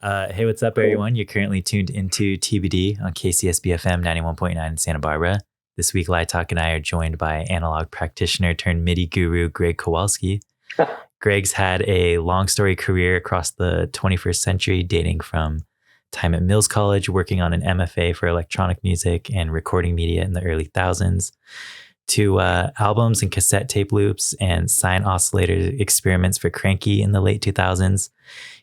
Hey, what's up, everyone? You're currently tuned into TBD on KCSB FM 91.9 in Santa Barbara. This week, Lietoc and I are joined by analog practitioner turned MIDI guru, Gregg Kowalsky. Gregg's had a long story career across the 21st century, dating from time at Mills College, working on an MFA for electronic music and recording media in the early thousands, to albums and cassette tape loops and sine oscillator experiments for Kranky in the late 2000s.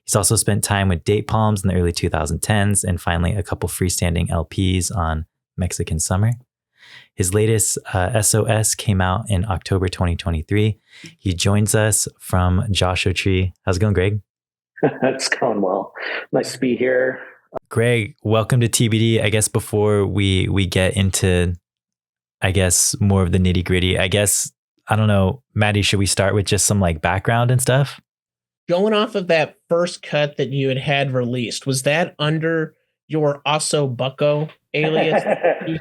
He's also spent time with date palms in the early 2010s and finally a couple freestanding LPs on Mexican Summer. His latest Eso Es came out in October 2023. He joins us from Joshua Tree. How's it going, Gregg? It's going well. Nice to be here. Gregg, welcome to TBD. I guess before we get into, more of the nitty gritty, I don't know, Maddie, should we start with just some background and stuff? Going off of that first cut that you had released, was that under your Osso Bucko alias? I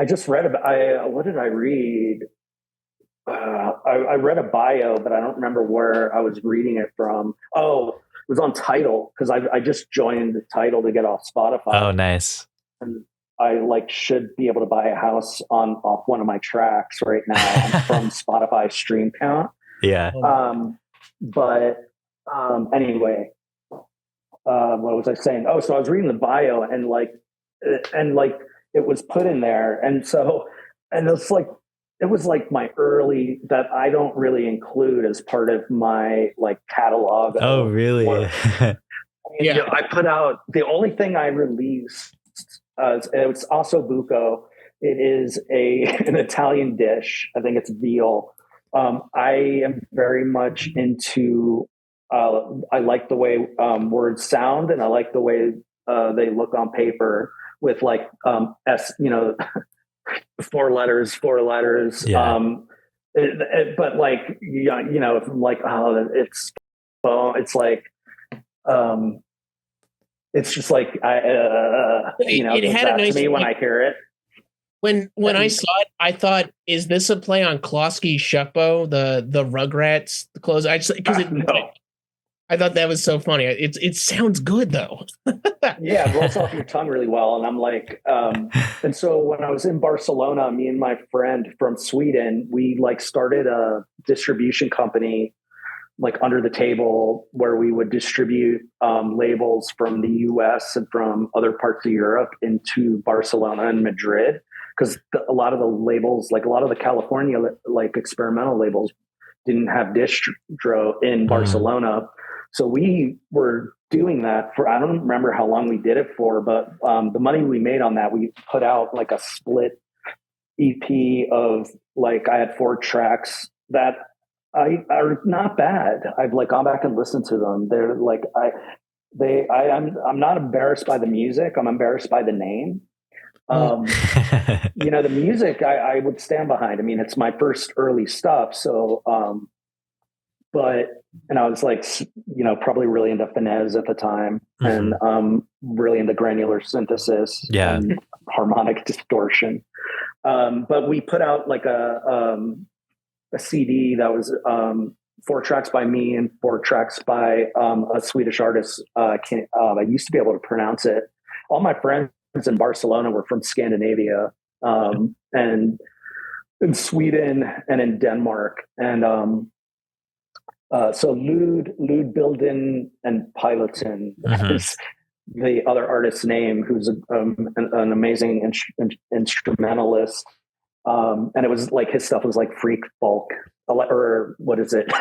just read about, what did I read? I read a bio, but I don't remember where I was reading it from. Oh, it was on Tidal, because I just joined Tidal to get off Spotify. Oh, nice. And I should be able to buy a house off one of my tracks right now from Spotify stream count. Yeah. Anyway, what was I saying? Oh, so I was reading the bio and it was put in there. And it's it was my early that I don't really include as part of my catalog. Oh, really? Yeah. I put out the only thing I released. It's also buco. It is an Italian dish. I think it's veal. I am very much into. I like the way words sound, and I like the way they look on paper with four letters. Yeah. But if I'm it's just it had a nice to me when I hear it. When I saw it, I thought, is this a play on Klosky Shuckbo, the Rugrats clothes? I thought that was so funny. It sounds good though. Yeah, it rolls off your tongue really well. And I'm and so when I was in Barcelona, me and my friend from Sweden, we started a distribution company under the table where we would distribute labels from the US and from other parts of Europe into Barcelona and Madrid. Because a lot of the labels, a lot of the California experimental labels didn't have distro in Barcelona. So we were doing that for, I don't remember how long we did it for, but the money we made on that, we put out a split EP of I had 4 tracks that are not bad. I've gone back and listened to them. They're I'm not embarrassed by the music. I'm embarrassed by the name. The music I would stand behind. I mean, it's my first early stuff. So, and I was probably really into finesse at the time, and really into granular synthesis, and harmonic distortion. But we put out a CD that was 4 tracks by me and 4 tracks by a Swedish artist. I used to be able to pronounce it. All my friends in Barcelona were from Scandinavia, and in Sweden and in Denmark. And so Lud Bilden and Pilotin is the other artist's name, who's an amazing instrumentalist. And it was his stuff was freak folk, or what is it?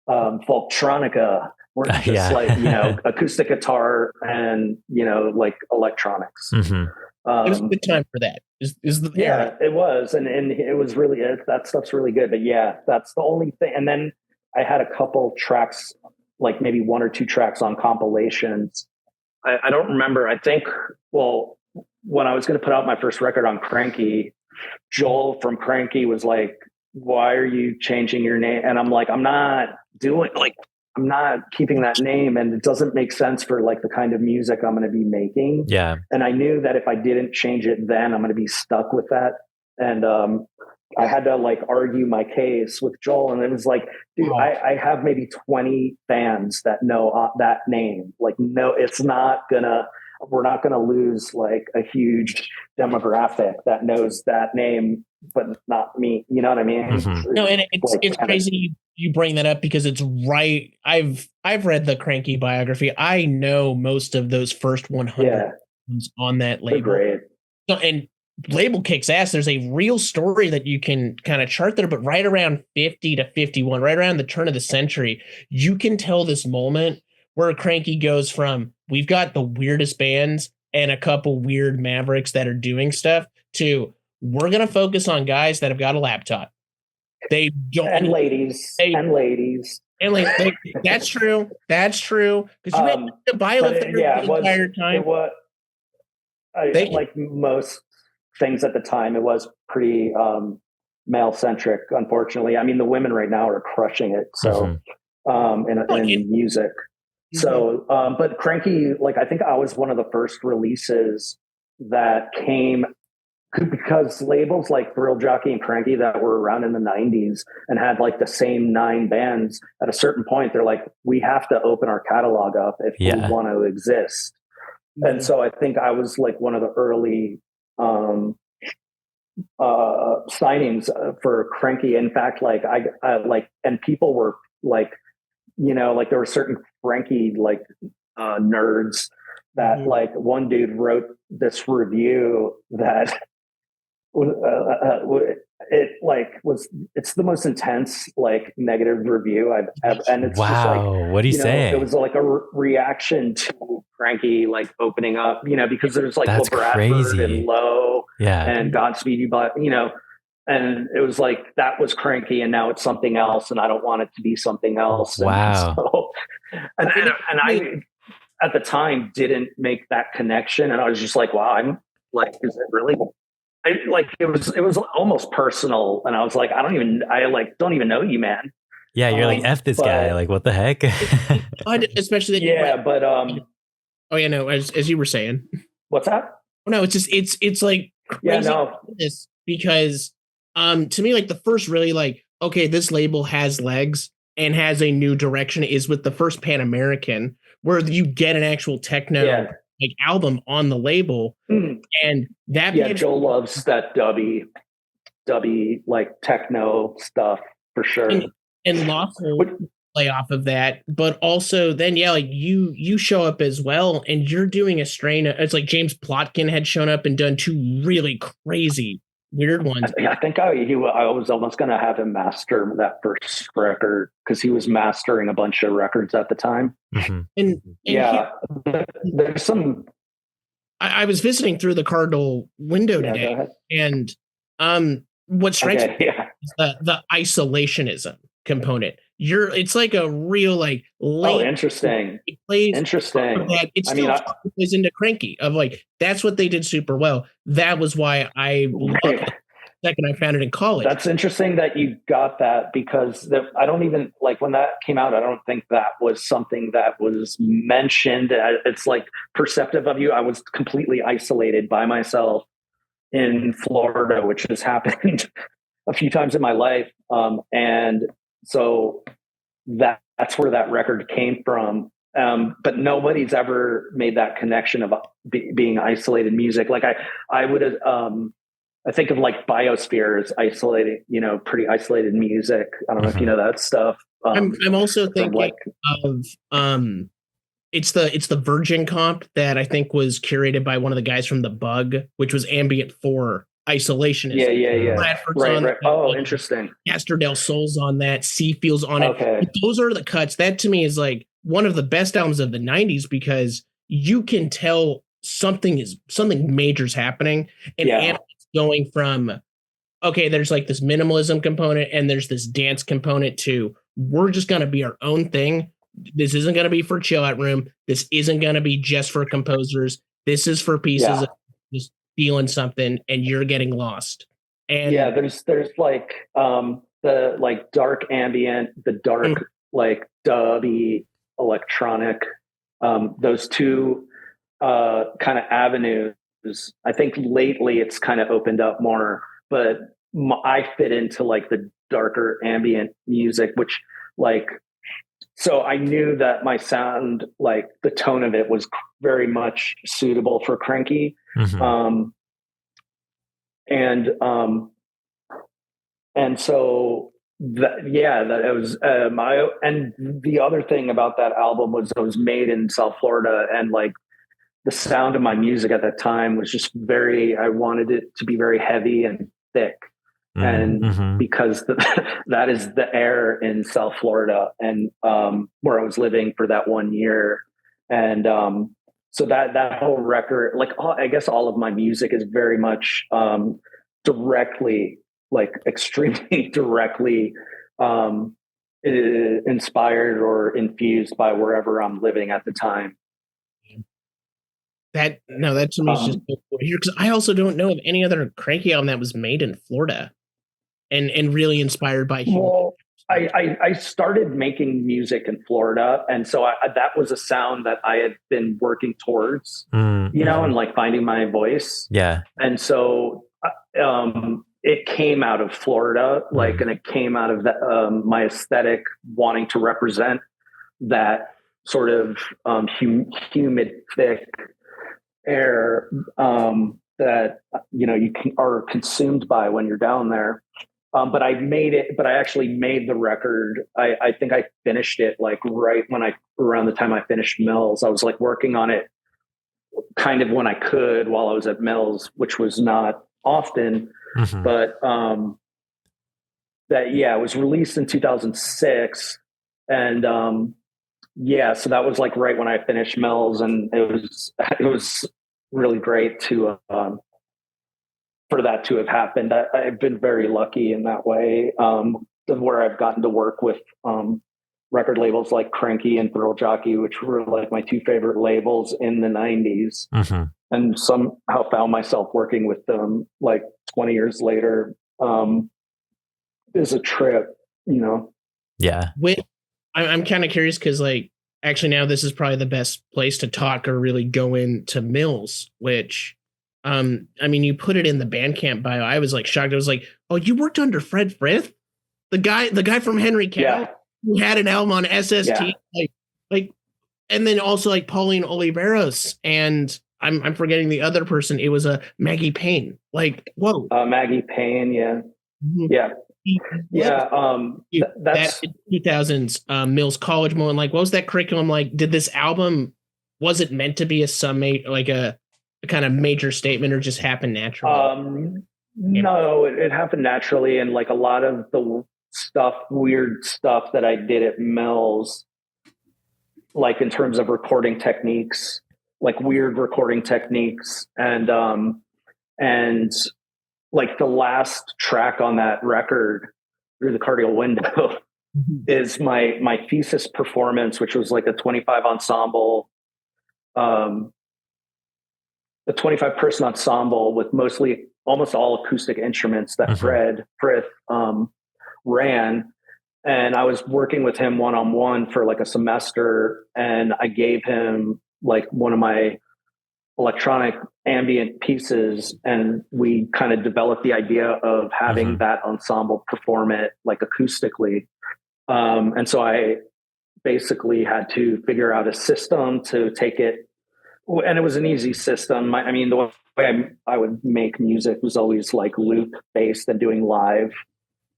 Folktronica, where it's just acoustic guitar and electronics. It was a good time for that. It was, and it was really, that stuff's really good. But yeah, that's the only thing. And then I had a couple tracks, maybe 1 or 2 tracks on compilations. I don't remember. I think, when I was going to put out my first record on Kranky, Joel from Kranky was like, "Why are you changing your name?" And I'm I'm not doing I'm not keeping that name, and it doesn't make sense for the kind of music I'm going to be making. Yeah. And I knew that if I didn't change it, then I'm going to be stuck with that. And I had to like argue my case with Joel, and it was like, dude, I have maybe 20 fans that know that name. Like, no, we're not gonna lose like a huge demographic that knows that name, but not me. You know what I mean? Mm-hmm. No, and it's crazy you bring that up because it's right. I've read the Kranky biography. I know most of those first 100 on that label. Great. So, and label kicks ass. There's a real story that you can kind of chart there, but right around 50 to 51, right around the turn of the century, you can tell this moment where Kranky goes from, we've got the weirdest bands and a couple weird mavericks that are doing stuff, to we're going to focus on guys that have got a laptop. They don't. And ladies. That's true. That's true. Because you had to buy the entire time. Like most things at the time, it was pretty male centric, unfortunately. I mean, the women right now are crushing it. So in music. So, but Kranky, like, I think I was one of the first releases that came because labels like Thrill Jockey and Kranky that were around in the 90s and had like the same 9 bands, at a certain point, they're like, we have to open our catalog up if we want to exist. And so I think I was like one of the early signings for Kranky. In fact, like I like, and people were like, you know, like there were certain Kranky like nerds that like one dude wrote this review that it's the most intense like negative review I've ever, and it's just like, what do you say? It was like a reaction to Kranky like opening up, you know, because there's like That's crazy. And Low, and Godspeed You, but you know, and it was like that was Kranky, and now it's something else, and I don't want it to be something else. Wow. And I at the time didn't make that connection, and I was just like, wow, I'm like, is it really? It was almost personal, and I was like, I don't even know you, man. Yeah, you're like, F this guy, like, what the heck? Especially as you were saying. What's that? No, it's just it's like crazy this, because to me, like, the first really like, okay, this label has legs and has a new direction is with the first Pan American, where you get an actual techno like album on the label. And that Joel loves that dubby like techno stuff for sure. And Lost will play off of that, but also then like you show up as well, and you're doing a strain of, it's like James Plotkin had shown up and done 2 really crazy weird ones. I think I was almost going to have him master that first record, because he was mastering a bunch of records at the time. And there's some. I was visiting through the Cardinal window today, and what strikes me is the isolationism component. It's like a real like late. Interesting. It plays interesting. It still plays into Kranky of like, that's what they did super well. That was why I loved it. Second, I found it in college. That's interesting that you got that, because I don't even like when that came out. I don't think that was something that was mentioned. It's like perceptive of you. I was completely isolated by myself in Florida, which has happened a few times in my life. And so that's where that record came from. But nobody's ever made that connection of being isolated music. Like I would have, I think of like Biosphere as isolating, you know, pretty isolated music. I don't know if you know that stuff. I'm also thinking of it's the Virgin comp that I think was curated by one of the guys from The Bug, which was ambient for isolation. Yeah. Right. Oh, interesting. Castor Del Sol's on that. Seafield's on it. Okay. Those are the cuts. That to me is like one of the best albums of the 90s, because you can tell something major's happening, and going from, okay, there's like this minimalism component and there's this dance component to, we're just going to be our own thing. This isn't going to be for chill out room. This isn't going to be just for composers. This is for pieces of just feeling something, and you're getting lost. And there's like the like dark ambient, the dark like dubby electronic, those 2 kind of avenues. I think lately it's kind of opened up more, but I fit into like the darker ambient music, which like, so I knew that my sound, like the tone of it was very much suitable for Kranky. Mm-hmm. And so that it was and the other thing about that album was it was made in South Florida, and like the sound of my music at that time was just I wanted it to be very heavy and thick. And Mm-hmm. because that is the air in South Florida, and where I was living for that 1 year. And so that whole record, like I guess all of my music is very much directly, like extremely directly inspired or infused by wherever I'm living at the time. That to me is just so cool here, because I also don't know of any other Kranky album that was made in Florida and really inspired by human. Well, I started making music in Florida, and so that was a sound that I had been working towards, you know, and like finding my voice. Yeah. And so it came out of Florida, like, and it came out of my aesthetic, wanting to represent that sort of humid, thick air that, you know, are consumed by when you're down there. But I actually made the record. I think I finished it like right around the time I finished Mills. I was like working on it kind of when I could while I was at Mills, which was not often. Mm-hmm. But it was released in 2006. And so that was like right when I finished Mills, and it was really great to for that to have happened. I've been very lucky in that way, where I've gotten to work with record labels like Kranky and Thrill Jockey, which were like my two favorite labels in the 90s. Mm-hmm. And somehow found myself working with them like 20 years later. Is a trip, you know? Yeah. I'm kind of curious because, like, actually now this is probably the best place to talk or really go into Mills, which, I mean, you put it in the Bandcamp bio. I was like shocked. I was like, oh, you worked under Fred Frith? The guy from Henry Cow who had an album on SST, like, and then also like Pauline Oliveros, and I'm forgetting the other person. It was a Maggie Payne. Like, whoa, Maggie Payne, yeah. That's 2000s Mills College moment. Like, what was that curriculum like? Did this album, was it meant to be like a kind of major statement, or just happen naturally? No, it happened naturally, and like a lot of the weird stuff that I did at Mills, like in terms of recording techniques, like weird recording techniques, and like the last track on that record, Through the Cardial Window, is my thesis performance, which was like a 25 ensemble, a 25 person ensemble with almost all acoustic instruments that Fred Frith ran. And I was working with him one-on-one for like a semester, and I gave him like one of my electronic ambient pieces, and we kind of developed the idea of having that ensemble perform it like acoustically. And so I basically had to figure out a system to take it, and it was an easy system. I mean, the way I would make music was always like loop based and doing live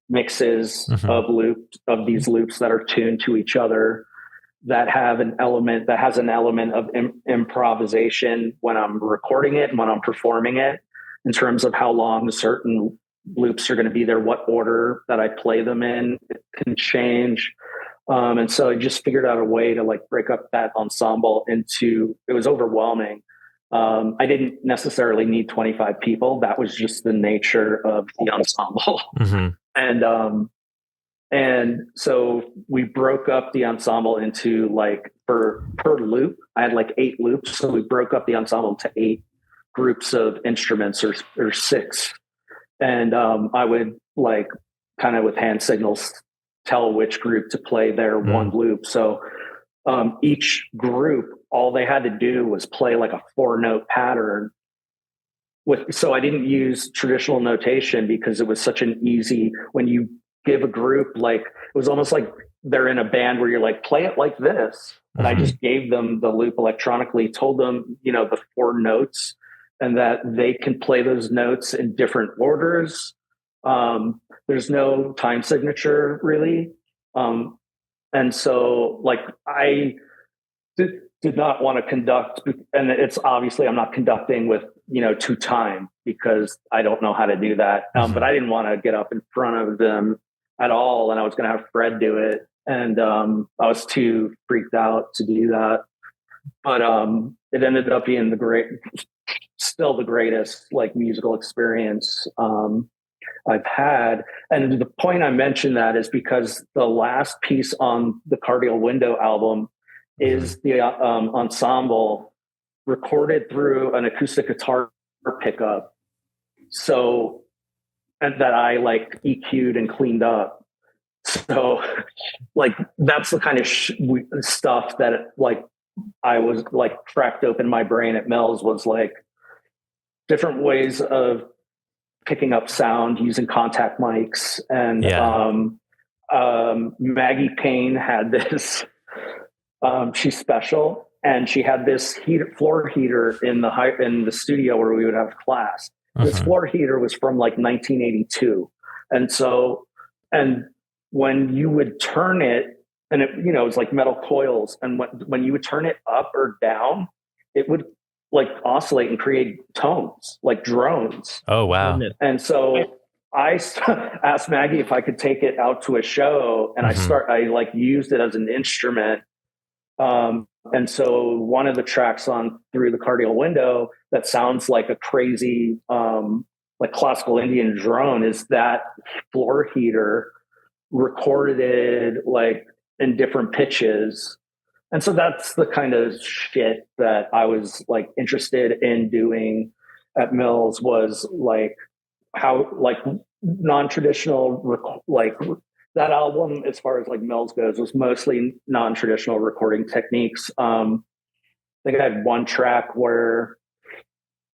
mixes of these loops that are tuned to each other, that has an element of improvisation when I'm recording it and when I'm performing it, in terms of how long certain loops are going to be there, what order that I play them in, it can change. And so I just figured out a way to like break up that ensemble it was overwhelming. I didn't necessarily need 25 people. That was just the nature of the ensemble. And so we broke up the ensemble into like per loop. I had like 8 loops. So we broke up the ensemble to 8 groups of instruments or 6. And I would like kind of with hand signals tell which group to play their one loop. So each group, all they had to do was play like a 4-note pattern so I didn't use traditional notation because it was such an easy, when you give a group, like, it was almost like they're in a band where you're like, play it like this. And I just gave them the loop electronically, told them, the 4 notes, and that they can play those notes in different orders. There's no time signature really. And so like I did not want to conduct, and it's obviously I'm not conducting with, to time because I don't know how to do that. But I didn't want to get up in front of them at all. And I was going to have Fred do it. And I was too freaked out to do that. But it ended up being still the greatest like musical experience I've had. And the point I mentioned that is because the last piece on the Cardial Window album is the ensemble recorded through an acoustic guitar pickup. So, and that I like EQ'd and cleaned up. So like, that's the kind of stuff that like I was like cracked open my brain at Mel's, was like different ways of picking up sound using contact mics. And Maggie Payne had this, she's special, and she had this floor heater in the studio where we would have class. This floor heater was from like 1982. And when you would turn it, and it, it was like metal coils, and when you would turn it up or down, it would like oscillate and create tones, like drones. Oh, wow. And so I asked Maggie if I could take it out to a show, and I like used it as an instrument. And so one of the tracks on Through the Cardial Window that sounds like a crazy, like classical Indian drone is that floor heater recorded like in different pitches. And so that's the kind of shit that I was like interested in doing at Mills, was like how like non-traditional, like that album, as far as like Mills goes, was mostly non-traditional recording techniques. I think I had one track where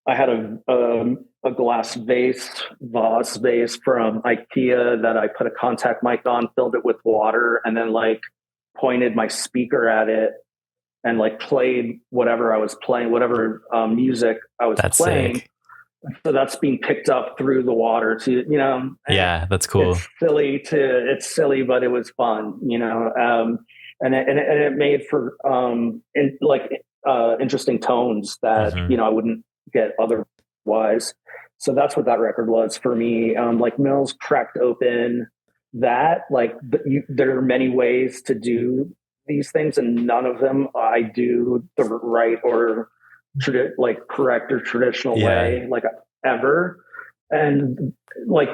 I had a glass vase from IKEA that I put a contact mic on, filled it with water, and then like pointed my speaker at it and like played whatever I was playing, whatever music I was playing. Sick. So that's being picked up through the water to, yeah, that's cool. It's silly, but it was fun, and it made for interesting tones that, I wouldn't get otherwise. So that's what that record was for me. Like Mills cracked open that, like there are many ways to do these things, and none of them I do the right or correct or traditional way, like ever. And like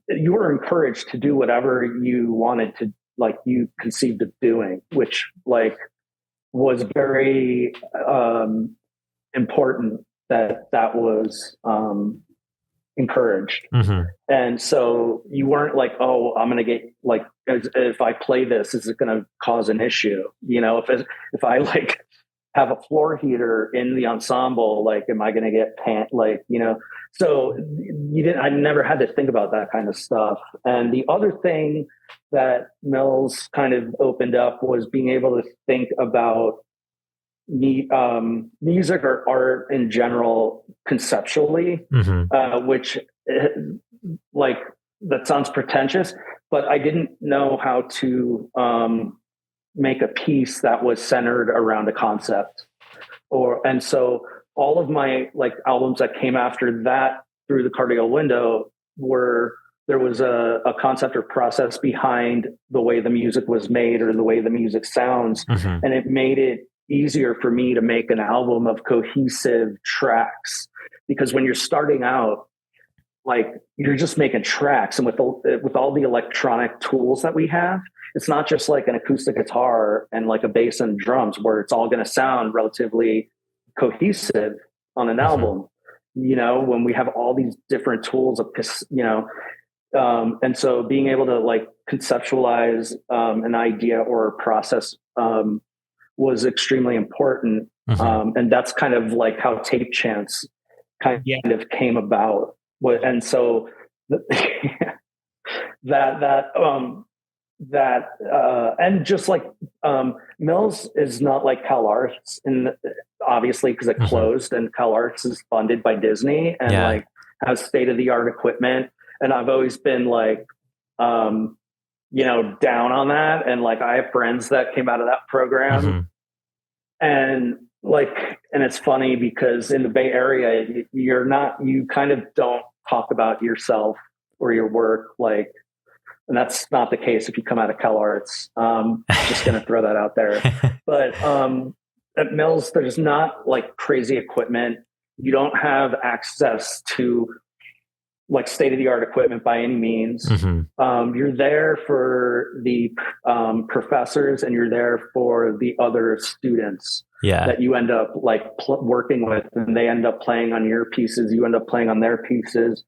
you were encouraged to do whatever you wanted to, like you conceived of doing, which like was very important that was encouraged. And so you weren't like, oh, I'm going to get like, if I play this, is it going to cause an issue? If I like have a floor heater in the ensemble, like, am I going to get so I never had to think about that kind of stuff. And the other thing that Mills kind of opened up was being able to think about music or art in general conceptually, which like that sounds pretentious, but I didn't know how to make a piece that was centered around a concept. And so all of my like albums that came after that, Through the Cardial Window, there was a concept or process behind the way the music was made or the way the music sounds, and it made it easier for me to make an album of cohesive tracks, because when you're starting out, like you're just making tracks, and with all the electronic tools that we have, it's not just like an acoustic guitar and like a bass and drums where it's all going to sound relatively cohesive on an album, when we have all these different tools of, and so being able to like conceptualize an idea or a process was extremely important. And that's kind of like how Tape Chance kind of came about. And so and just like Mills is not like Cal Arts, obviously because it closed, and Cal Arts is funded by Disney and like has state-of-the-art equipment. And I've always been like, down on that. And like, I have friends that came out of that program, and it's funny because in the Bay Area, you kind of don't talk about yourself or your work, like, and that's not the case if you come out of Cal Arts. Just going to throw that out there. But at Mills, there's not like crazy equipment. You don't have access to like state-of-the-art equipment by any means. You're there for the professors, and you're there for the other students that you end up like working with, and they end up playing on your pieces. You end up playing on their pieces.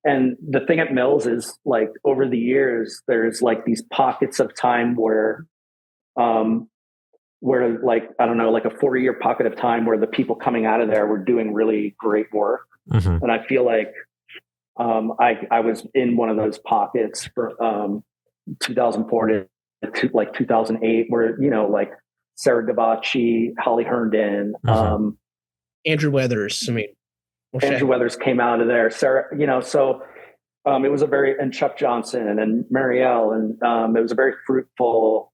And the thing at Mills is like over the years, there's like these pockets of time where like, I don't know, like a 4-year pocket of time where the people coming out of there were doing really great work. And I feel like I was in one of those pockets for 2004 to like 2008, where, like Sarah Gabacci, Holly Herndon, Andrew Weathers. Andrew Weathers came out of there. Sarah, so it was and Chuck Johnson and Marielle, and it was a very fruitful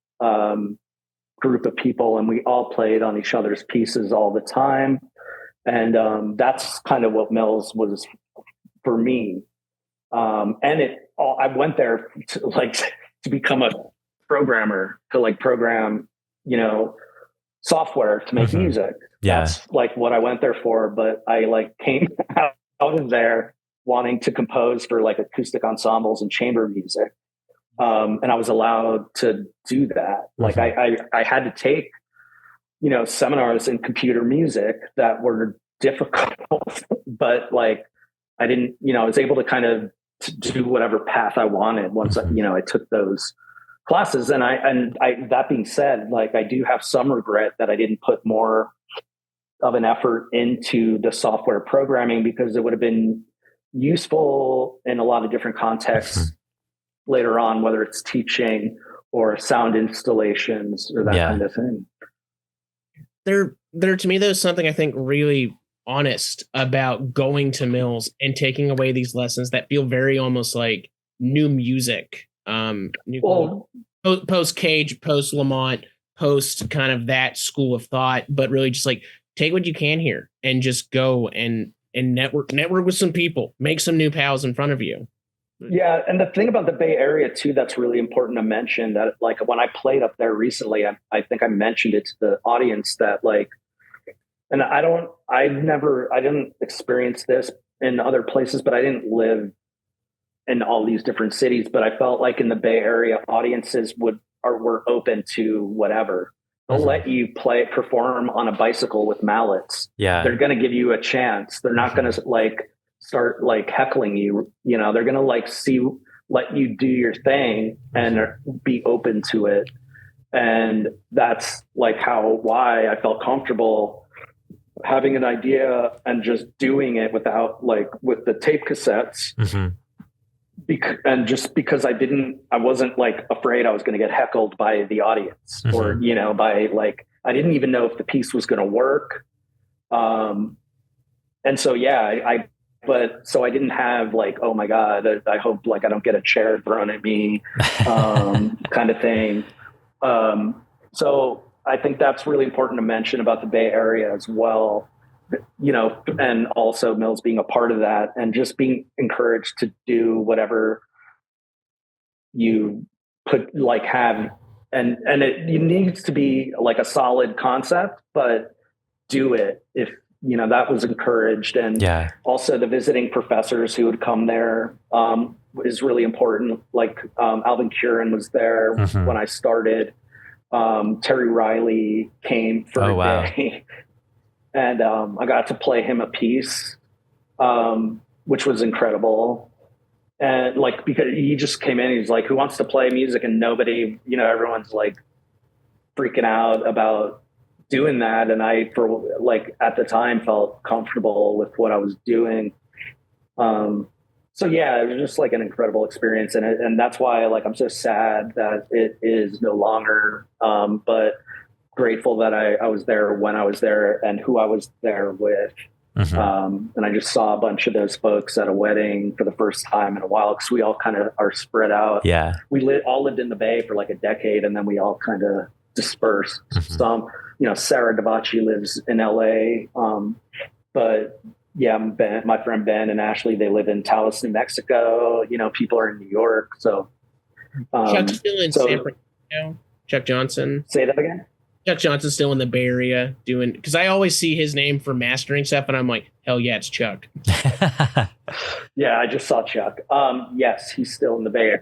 group of people, and we all played on each other's pieces all the time. And that's kind of what Mills was for me. And I went there to become a programmer, to like program, software to make music. That's like what I went there for. But I like came out of there wanting to compose for like acoustic ensembles and chamber music. And I was allowed to do that. Like I had to take, seminars in computer music that were difficult, but like I didn't, I was able to kind of do whatever path I wanted once I took those classes. And that being said, like I do have some regret that I didn't put more of an effort into the software programming, because it would have been useful in a lot of different contexts later on, whether it's teaching or sound installations or that kind of thing. There to me, there's something I think really honest about going to Mills and taking away these lessons that feel very almost like new music. Post Cage, post Lamont, post kind of that school of thought, but really just like take what you can here and just go and network with some people, make some new pals in front of you. Yeah. And the thing about the Bay Area too, that's really important to mention, that like when I played up there recently, I think I mentioned it to the audience that like, and I didn't experience this in other places, but I didn't live in all these different cities, but I felt like in the Bay Area, audiences were open to whatever. They'll let you perform on a bicycle with mallets. Yeah. They're going to give you a chance. They're not going to like start like heckling you. They're going to like let you do your thing and be open to it. And that's like why I felt comfortable having an idea and just doing it with the tape cassettes. And just because I wasn't like afraid I was going to get heckled by the audience or, by like, I didn't even know if the piece was going to work. And so, so I didn't have like, oh my God, I hope like I don't get a chair thrown at me, kind of thing. So I think that's really important to mention about the Bay Area as well. And also Mills being a part of that and just being encouraged to do whatever you have. And it needs to be like a solid concept, but do it if, that was encouraged. And also the visiting professors who would come there is really important. Like Alvin Curran was there when I started. Terry Riley came for a day. And I got to play him a piece, which was incredible. And like, because he just came in, he's like, who wants to play music? And nobody, everyone's like freaking out about doing that. And I, for like at the time, felt comfortable with what I was doing. So yeah, it was just like an incredible experience. And that's why like, I'm so sad that it is no longer, but grateful that I was there when I was there and who I was there with. And I just saw a bunch of those folks at a wedding for the first time in a while, because we all kind of are spread out. Yeah. We all lived in the Bay for like a decade, and then we all kind of dispersed. Some, Sarah Davachi lives in LA. But yeah, my friend Ben and Ashley, they live in Taos, New Mexico. People are in New York. So Chuck's still in San Francisco. Chuck Johnson. Say that again. Chuck Johnson's still in the Bay Area doing, because I always see his name for mastering stuff, and I'm like, hell yeah, it's Chuck. Yeah, I just saw Chuck. Yes, he's still in the Bay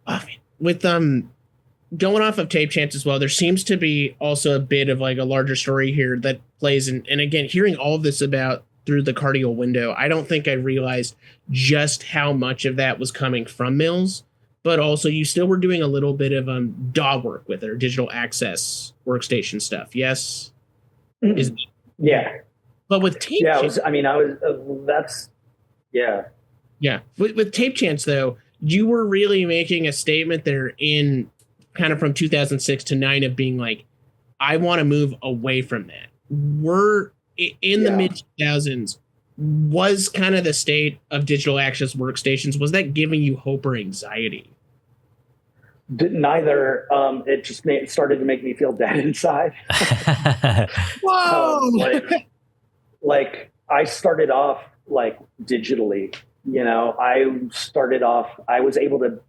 Area. With going off of Tape Chance as well, there seems to be also a bit of like a larger story here that plays in. And again, hearing all of this about through the Cardial window, I don't think I realized just how much of that was coming from Mills. But also, you still were doing a little bit of DAW work with it, or digital access workstation stuff. Yes. Yeah. But with Tape Chance, yeah. With Tape Chance though, you were really making a statement there in kind of from 2006 to 2009 of being like, I want to move away from that. We're in the mid 2000s. Was kind of the state of digital access workstations, was that giving you hope or anxiety? Neither. It just started to make me feel dead inside. Whoa! Like I started off like digitally, I was able to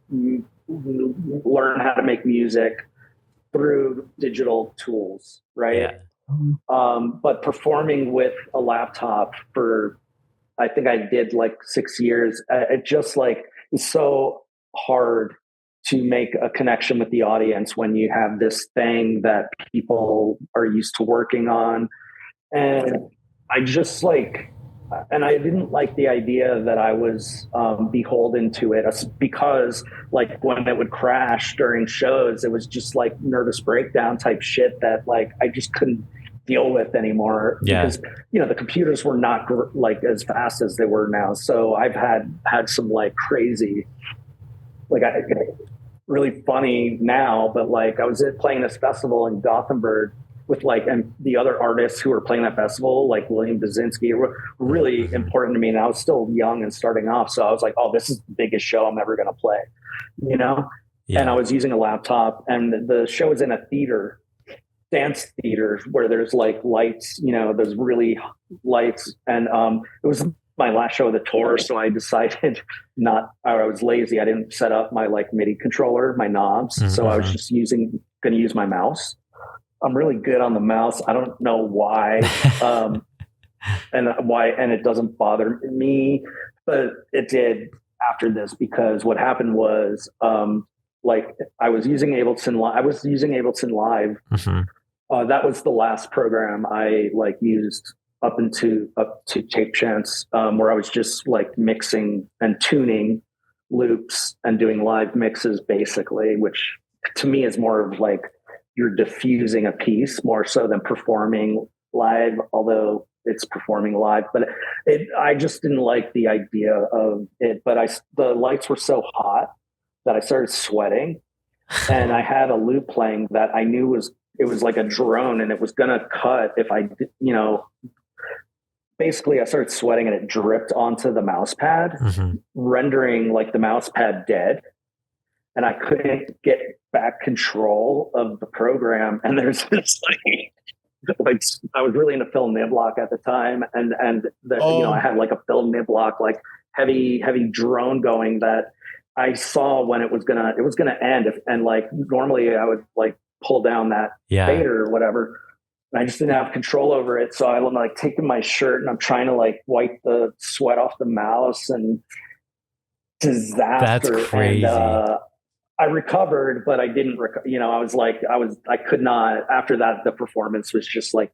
learn how to make music through digital tools, right? Yeah. But performing with a laptop for, I think I did like 6 years. It just like is so hard to make a connection with the audience when you have this thing that people are used to working on. And I just like, and I didn't like the idea that I was beholden to it, because like when it would crash during shows, it was just like nervous breakdown type shit that like I just couldn't deal with anymore. Because the computers were not like as fast as they were now. So I've had some like crazy, like really funny now, but like I was playing this festival in Gothenburg with like, and the other artists who were playing that festival, like William Basinski, were really important to me. And I was still young and starting off. So I was like, oh, this is the biggest show I'm ever going to play, Yeah. And I was using a laptop, and the show was in a theater, dance theater, where there's like lights, there's really lights. And it was my last show of the tour. So I decided I was lazy. I didn't set up my like MIDI controller, my knobs. So I was just going to use my mouse. I'm really good on the mouse. I don't know why, and it doesn't bother me, but it did after this, because what happened was, like I was using Ableton Live. That was the last program I like used up to Tape Chance, where I was just like mixing and tuning loops and doing live mixes basically, which to me is more of like, you're diffusing a piece more so than performing live, although it's performing live. But I just didn't like the idea of it. But the lights were so hot that I started sweating, and I had a loop playing that I knew it was like a drone, and it was going to cut if I, basically I started sweating and it dripped onto the mouse pad, rendering like the mouse pad dead. And I couldn't get back control of the program. And there's this like I was really into Phil Niblock at the time, and I had like a Phil Niblock like heavy drone going that I saw when it was gonna end. And like normally I would like pull down that fader or whatever, and I just didn't have control over it. So I'm like taking my shirt and I'm trying to like wipe the sweat off the mouse, and disaster. That's crazy. And, I recovered, but I didn't, I could not, after that, the performance was just like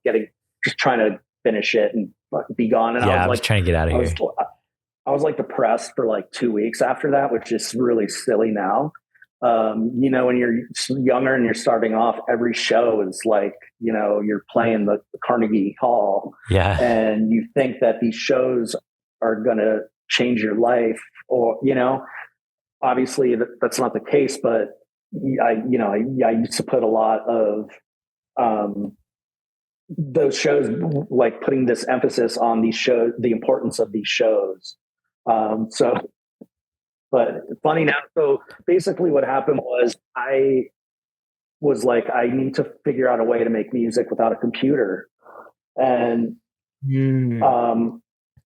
just trying to finish it and be gone. And I was trying to get out of here. I was like depressed for like 2 weeks after that, which is really silly now. When you're younger and you're starting off, every show is like, you're playing the Carnegie Hall. Yeah. And you think that these shows are going to change your life, or, obviously that's not the case, but I used to put a lot of, those shows, like putting this emphasis on these shows, the importance of these shows. But funny now. So basically what happened was I was like, I need to figure out a way to make music without a computer. And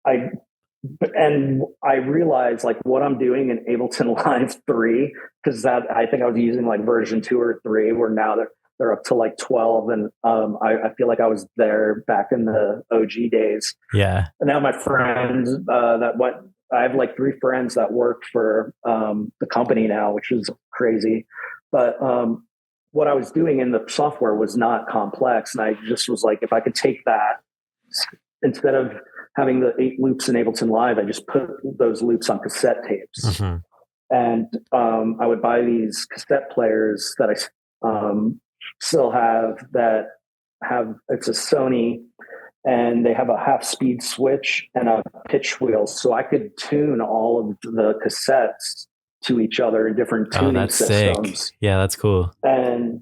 I realized like what I'm doing in Ableton Live 3, because I think I was using like version 2 or 3, where now they're up to like 12. And I feel like I was there back in the OG days. Yeah. And now my friends I have like 3 friends that work for the company now, which is crazy. But what I was doing in the software was not complex. And I just was like, if I could take that, instead of having the 8 loops in Ableton Live, I just put those loops on cassette tapes. Mm-hmm. And I would buy these cassette players that I still have, it's a Sony, and they have a half speed switch and a pitch wheel. So I could tune all of the cassettes to each other in different tuning systems. Sick. Yeah, that's cool. And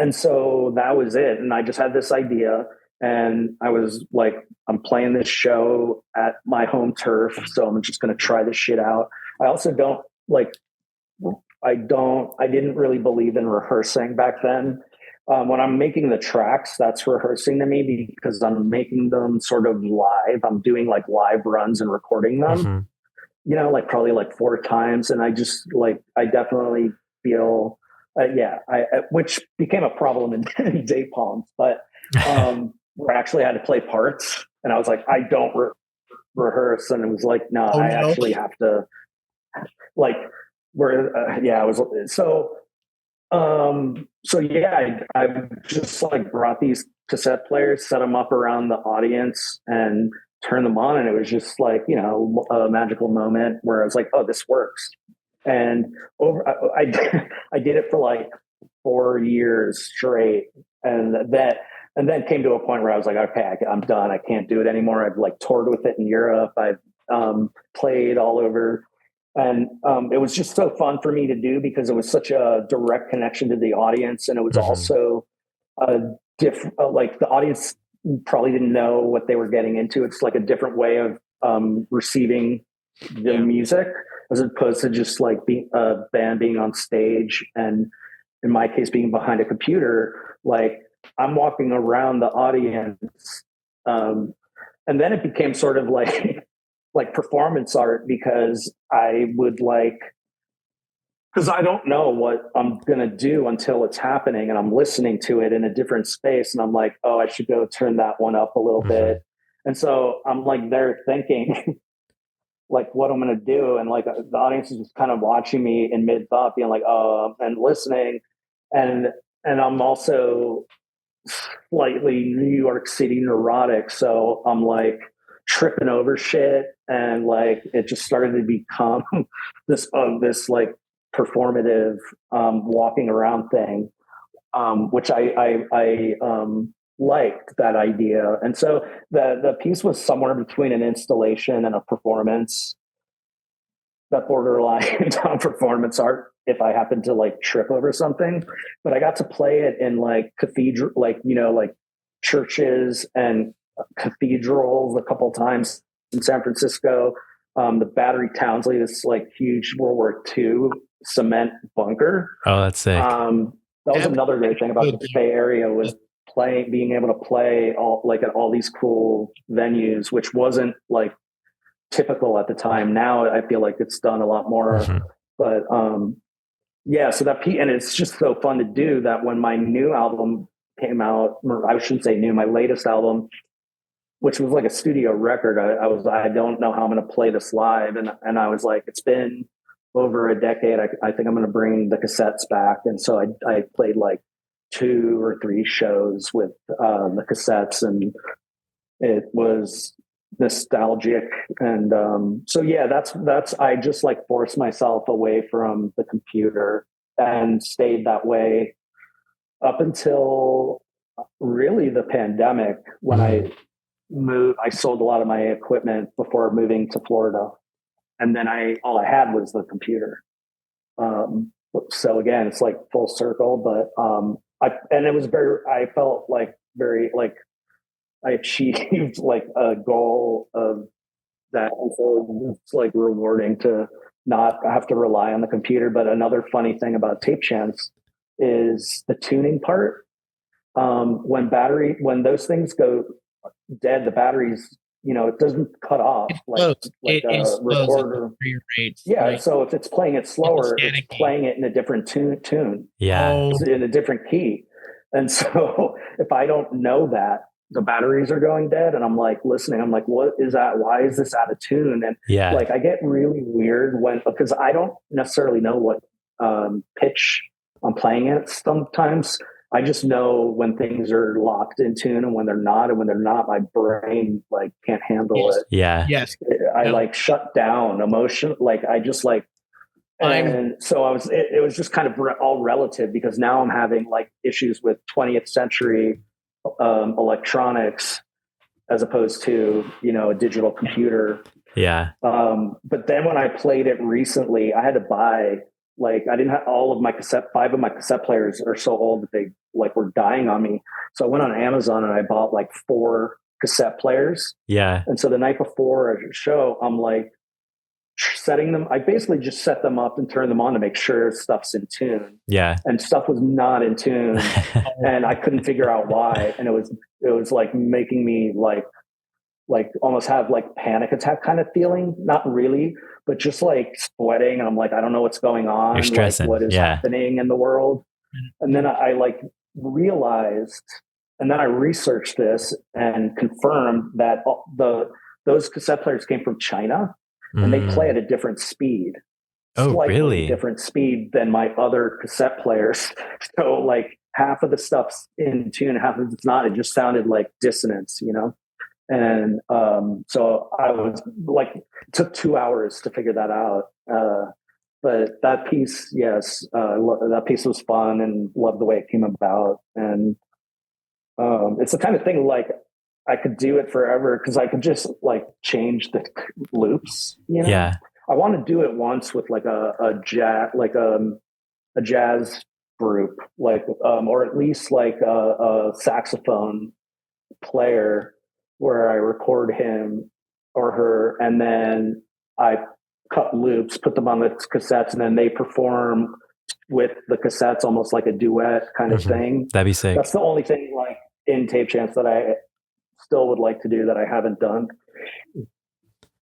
so that was it. And I just had this idea, and I was like, I'm playing this show at my home turf, so I'm just going to try this shit out. I also I didn't really believe in rehearsing back then. When I'm making the tracks, that's rehearsing to me, because I'm making them sort of live. I'm doing like live runs and recording them, like probably like 4 times. And I just I definitely feel, which became a problem in day palms, but where I actually had to play parts, and I was like, I don't rehearse. And it was like, no, actually have to I was I just like brought these cassette players, set them up around the audience, and turned them on, and it was just like, a magical moment where I was like, oh, this works. And I did it for like 4 years straight, and then came to a point where I was like, okay, I'm done. I can't do it anymore. I've like toured with it in Europe. I've played all over. And it was just so fun for me to do, because it was such a direct connection to the audience. And it was also like the audience probably didn't know what they were getting into. It's like a different way of receiving the music, as opposed to just like a band being on stage. And in my case, being behind a computer, like I'm walking around the audience. And then it became sort of like performance art, because I would because I don't know what I'm going to do until it's happening, and I'm listening to it in a different space. And I'm like, oh, I should go turn that one up a little bit. And so I'm like there thinking like what I'm going to do. And like the audience is just kind of watching me in mid thought, being like, oh, and listening. And I'm also slightly New York City neurotic. So I'm like tripping over shit, and like it just started to become this like performative walking around thing, which I liked that idea. And so the piece was somewhere between an installation and a performance, that borderline on performance art if I happened to like trip over something. But I got to play it in like cathedral, like churches and cathedrals a couple times in San Francisco. The Battery Townsley, this like huge World War II cement bunker. Oh, that's sick. That was another great thing about the Bay Area, was being able to play at all these cool venues, which wasn't like typical at the time. Now I feel like it's done a lot more, but so that and it's just so fun to do that. When my new album came out, I shouldn't say new, my latest album, which was like a studio record, I don't know how I'm going to play this live. And I was like, it's been over a decade. I think I'm going to bring the cassettes back. And so I played like 2 or 3 shows with the cassettes, and it was nostalgic. And so yeah, that's I just like forced myself away from the computer and stayed that way up until really the pandemic, when I sold a lot of my equipment before moving to Florida, and then all I had was the computer. So again, it's like full circle, but I felt like very like I achieved like a goal of that. And so it's like rewarding to not have to rely on the computer. But another funny thing about tape chants is the tuning part. When those things go dead, the batteries, it doesn't cut off like a recorder. Rates, yeah. right? So if it's playing it slower, it's playing it in a different tune. Yeah. In a different key. And so if I don't know that the batteries are going dead and I'm like listening, I'm like, what is that? Why is this out of tune? And like, I get really weird because I don't necessarily know what pitch I'm playing at sometimes. I just know when things are locked in tune and when they're not, and when they're not, my brain like can't handle it. Yeah. Yes. I like shut down emotion. Like I just like, and so it was just kind of all relative, because now I'm having like issues with 20th century electronics as opposed to, a digital computer. Yeah. But then when I played it recently, I had to buy, like, I didn't have all of my 5 of my cassette players are so old that they like were dying on me. So I went on Amazon and I bought like 4 cassette players. Yeah. And so the night before a show, I'm like setting them. I basically just set them up and turn them on to make sure stuff's in tune. Yeah. And stuff was not in tune, and I couldn't figure out why. And it was like making me like almost have like panic attack kind of feeling. Not really, but just like sweating. And I'm like, I don't know what's going on. You're stressing. Like, what is happening in the world? And then I like realized, and then I researched this and confirmed that those cassette players came from China, and they play at a different speed. Slightly really? Different speed than my other cassette players. So like half of the stuff's in tune, half of it's not. It just sounded like dissonance, And so I was like, it took 2 hours to figure that out. But that piece, yes, that piece was fun and loved the way it came about. And it's the kind of thing like I could do it forever, because I could just like change the loops. Yeah. I want to do it once with like a jazz group, like or at least like a saxophone player, where I record him or her, and then I cut loops, put them on the cassettes, and then they perform with the cassettes, almost like a duet kind of thing. That'd be sick. That's the only thing like in tape chants that I still would like to do that I haven't done.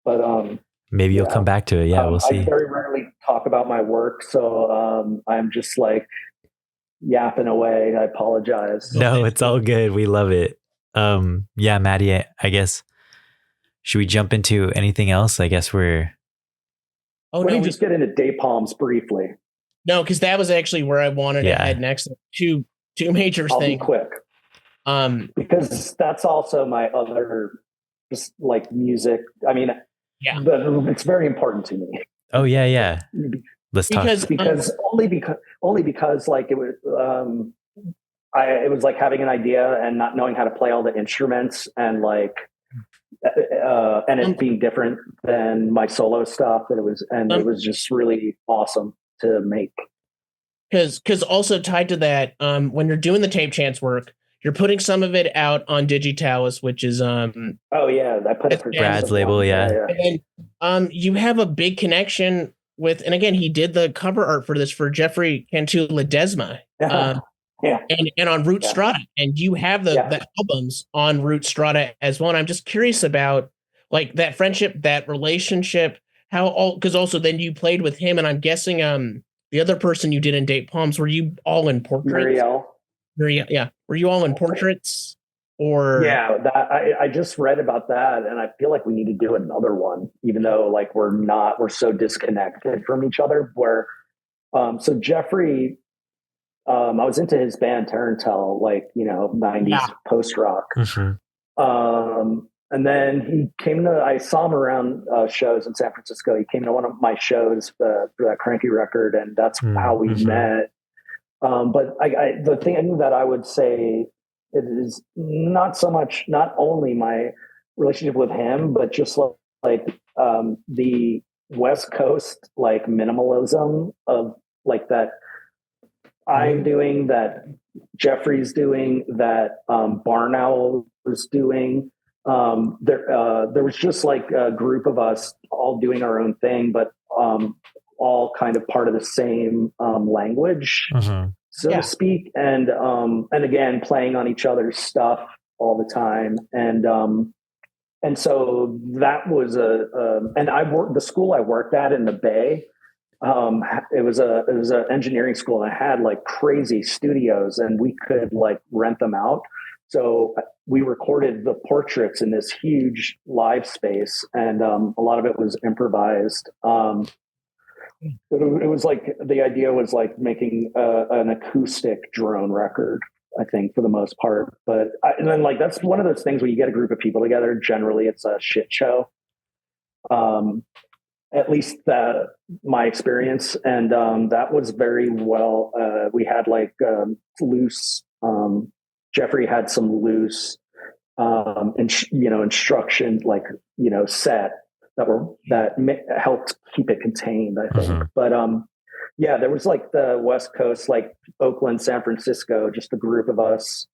But maybe you'll come back to it. Yeah, we'll see. I very rarely talk about my work, so I'm just like yapping away. I apologize. No, it's all good. We love it. Yeah, Maddie, I guess, should we jump into anything else? I guess we're... Let me just get into day palms briefly. No, because that was actually where I wanted to head next. Two major I'll things. be quick. Because that's also my other, just like music. I mean, but it's very important to me. Oh yeah. Let's talk. Because only because like it was, it was like having an idea and not knowing how to play all the instruments, and like, and it being different than my solo stuff. That it was just really awesome to make. Because also tied to that, when you're doing the tape chants work, you're putting some of it out on Digitalis, which is I put it for Brad's label, And then you have a big connection with, and again, he did the cover art for this for Jeffrey Cantu Ledesma, and on Root Strata, and you have the albums on Root Strata as well. And I'm just curious about like that friendship, that relationship, because also then you played with him, and I'm guessing the other person you did in Date Palms, were you all in portraits? Muriel, yeah. Were you all in portraits? Or I just read about that, and I feel like we need to do another one, even though like we're so disconnected from each other. Where so Jeffrey, I was into his band Tarantel, like 90s post rock. then I saw him around shows in San Francisco. He came to one of my shows for that Kranky record, and that's how we met. But the thing that I would say is not so much, not only my relationship with him, but just like the West Coast, like minimalism of like that I'm doing, that Jeffrey's doing, that Barn Owl was doing. There was just like a group of us all doing our own thing, but all kind of part of the same language, so to speak. And again, playing on each other's stuff all the time. And so that was and the school I worked at in the Bay. It was an engineering school, and I had like crazy studios, and we could like rent them out. So we recorded the portraits in this huge live space, and a lot of it was improvised. It was like, the idea was like making an acoustic drone record, I think, for the most part. But and then like, that's one of those things where you get a group of people together, generally it's a shit show. At least my experience. And that was very well, we had like loose, Jeffrey had some loose, instruction, like, set that helped keep it contained, I think. But yeah, there was like the West Coast, like Oakland, San Francisco, just a group of us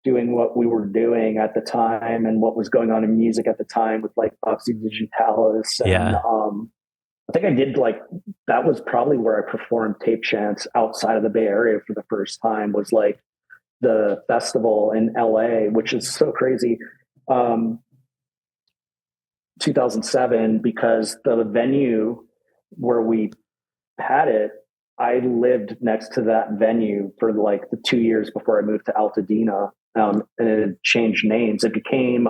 doing what we were doing at the time and what was going on in music at the time with like Oxy Digitalis. And I think I did like, that was probably where I performed Tape Chants outside of the Bay Area for the first time, was like the festival in LA, which is so crazy. 2007, because the venue where we had it, I lived next to that venue for like the 2 years before I moved to Altadena, and it changed names. It became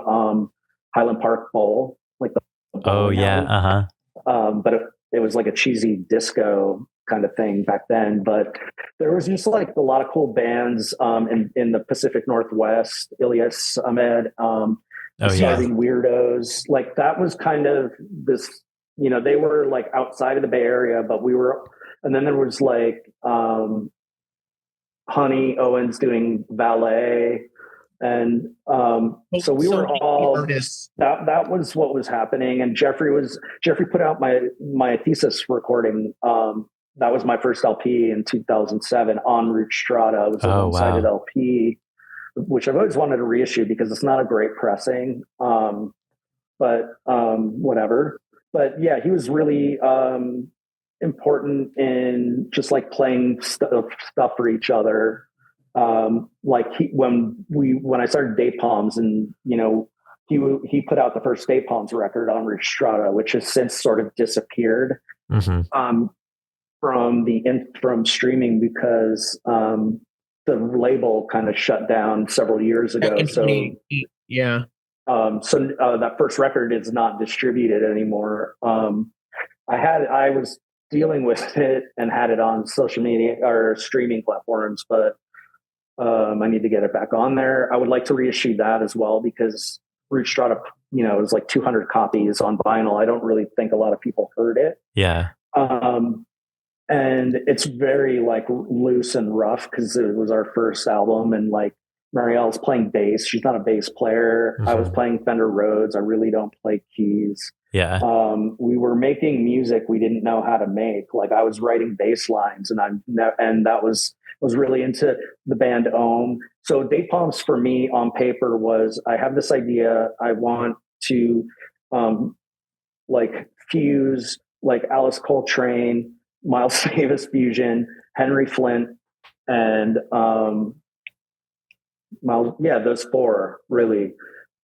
Highland Park Bowl, like the but it was like a cheesy disco kind of thing back then. But there was just like a lot of cool bands in the Pacific Northwest. Ilyas Ahmed, Starving Weirdos, like that was kind of this, they were like outside of the Bay Area, but we were, and then there was like Honey Owens doing Valet, and so we were all artists. That was what was happening. And Jeffrey put out my thesis recording. That was my first LP in 2007 on Root Strata. It was a one-sided LP, which I've always wanted to reissue because it's not a great pressing, but whatever. But yeah, he was really important in just like playing stuff for each other. Like when I started Day Palms, and he put out the first Day Palms record on Root Strata, which has since sort of disappeared from streaming because the label kind of shut down several years ago. So that first record is not distributed anymore. I was dealing with it and had it on social media or streaming platforms, but I need to get it back on there. I would like to reissue that as well, because Root Strata, it was like 200 copies on vinyl. I don't really think a lot of people heard it. Yeah. And it's very like loose and rough because it was our first album, and like Marielle's playing bass. She's not a bass player. I was playing Fender Rhodes. I really don't play keys. Yeah. We were making music we didn't know how to make. Like I was writing bass lines, and that was really into the band Ohm. So Day Palms for me on paper was, I have this idea. I want to like fuse like Alice Coltrane, Miles Davis fusion, Henry Flint, and those four really.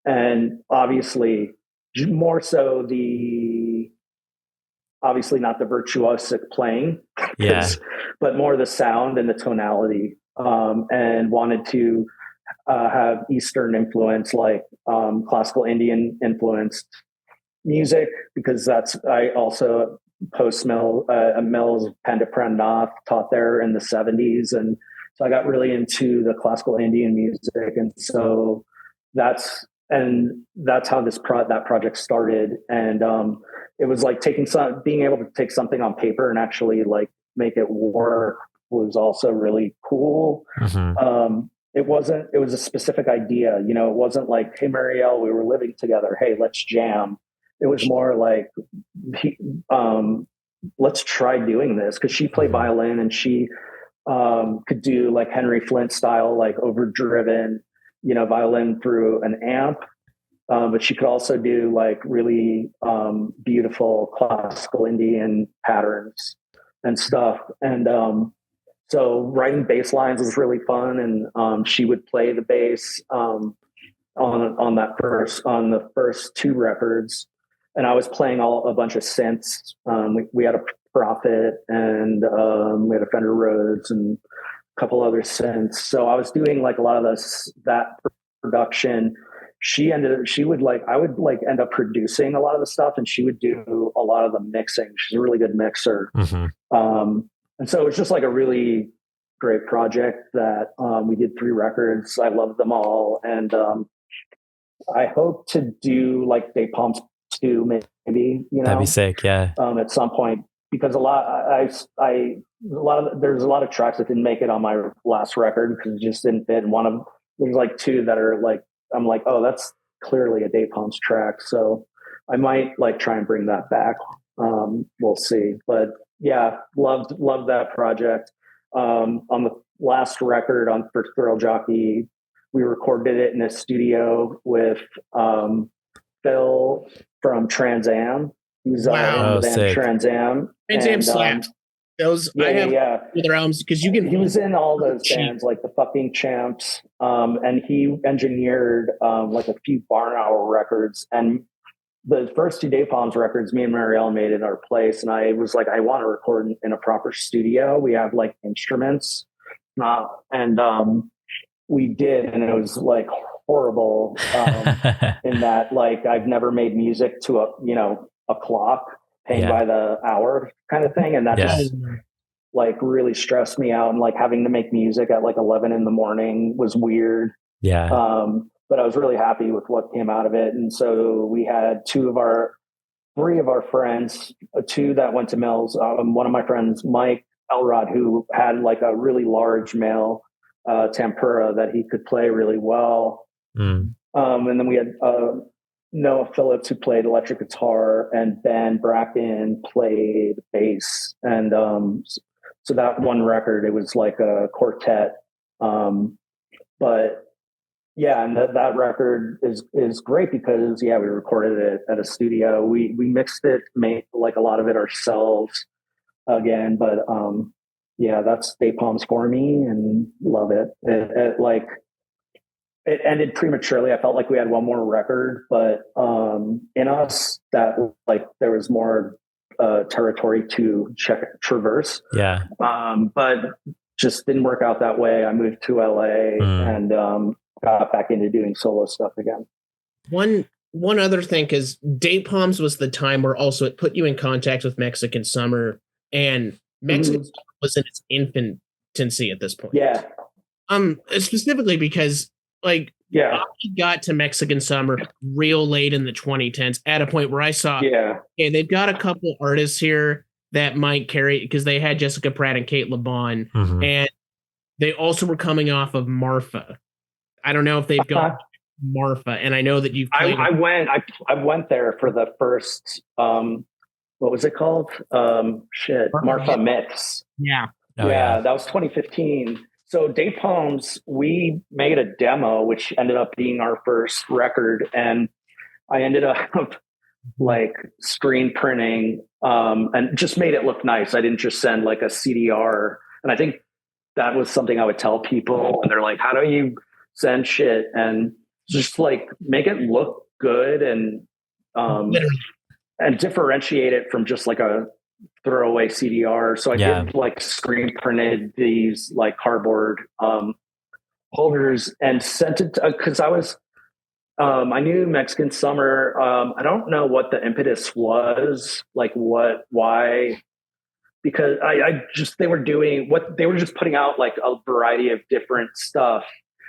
And obviously more so obviously not the virtuosic playing, but more the sound and the tonality, and wanted to have Eastern influence, like classical Indian influenced music, because I also post-mill, Mills, Pandit Nath taught there in the 70s. And so I got really into the classical Indian music. And so that's and that's how that project started. And it was like being able to take something on paper and actually like make it work was also really cool. It was a specific idea, you know. It wasn't like, hey Marielle, we were living together, hey, let's jam. It was more like, let's try doing this, because she played violin and she could do like Henry Flint style, like overdriven, you know, violin through an amp. But she could also do like really beautiful classical Indian patterns and stuff. And so writing bass lines was really fun. And she would play the bass on the first 2 records. And I was playing a bunch of synths. We had a Prophet, and we had a Fender Rhodes and a couple other synths. So I was doing like a lot of that production. I would like end up producing a lot of the stuff, and she would do a lot of the mixing. She's a really good mixer. And so it was just like a really great project that we did 3 records. I loved them all. And I hope to do like Day Palms 2, maybe, you know, that'd be sick. Yeah. At some point, because there's a lot of tracks that didn't make it on my last record because it just didn't fit. And there's like 2 that are like, I'm like, oh, that's clearly a Day Palms track. So I might like try and bring that back. We'll see. But yeah, loved that project. On the last record for Thrill Jockey, we recorded it in a studio with Phil from Trans Am. He was in the band Trans Am. Trans Am slaps. Those I have their albums, because he was in all those bands like the Fucking Champs, and he engineered like a few Barn Owl records. And the first 2 Day Palms records, me and Marielle made in our place, and I was like, I want to record in a proper studio. We have like instruments, and we did, and it was like horrible in that like I've never made music to a clock, paying by the hour kind of thing. And that just like really stressed me out. And like having to make music at like 11 in the morning was weird. Yeah. But I was really happy with what came out of it. And so we had 3 of our friends, 2 that went to Mills. One of my friends, Mike Elrod, who had like a really large male tempura that he could play really well. And then we had Noah Phillips, who played electric guitar, and Ben Bracken played bass. And so that one record, it was like a quartet. But yeah, and that record is great because we recorded it at a studio. We mixed it, made like a lot of it ourselves again. But that's Day Palms for me, and love it. It ended prematurely. I felt like we had one more record, but in us that like there was more territory to traverse. Yeah. But just didn't work out that way. I moved to LA and got back into doing solo stuff again. One other thing, because Day Palms was the time where also it put you in contact with Mexican Summer, and Mexican Summer was in its infancy at this point. Yeah. Specifically because I got to Mexican Summer real late in the 2010s at a point where I saw, they've got a couple artists here that might carry, because they had Jessica Pratt and Kate LeBon, and they also were coming off of Marfa. I don't know if they've got Marfa, and I know that you've played. I went there for the first, what was it called? Marfa Mix. Yeah. That was 2015. So Day Palms, we made a demo, which ended up being our first record. And I ended up like screen printing and just made it look nice. I didn't just send like a CDR. And I think that was something I would tell people. And they're like, how do you send shit? And just like make it look good and differentiate it from just like a throwaway CDR. So I did like screen printed these like cardboard holders and sent it because I was I knew Mexican Summer. I don't know what the impetus was, like why, because they were just putting out like a variety of different stuff.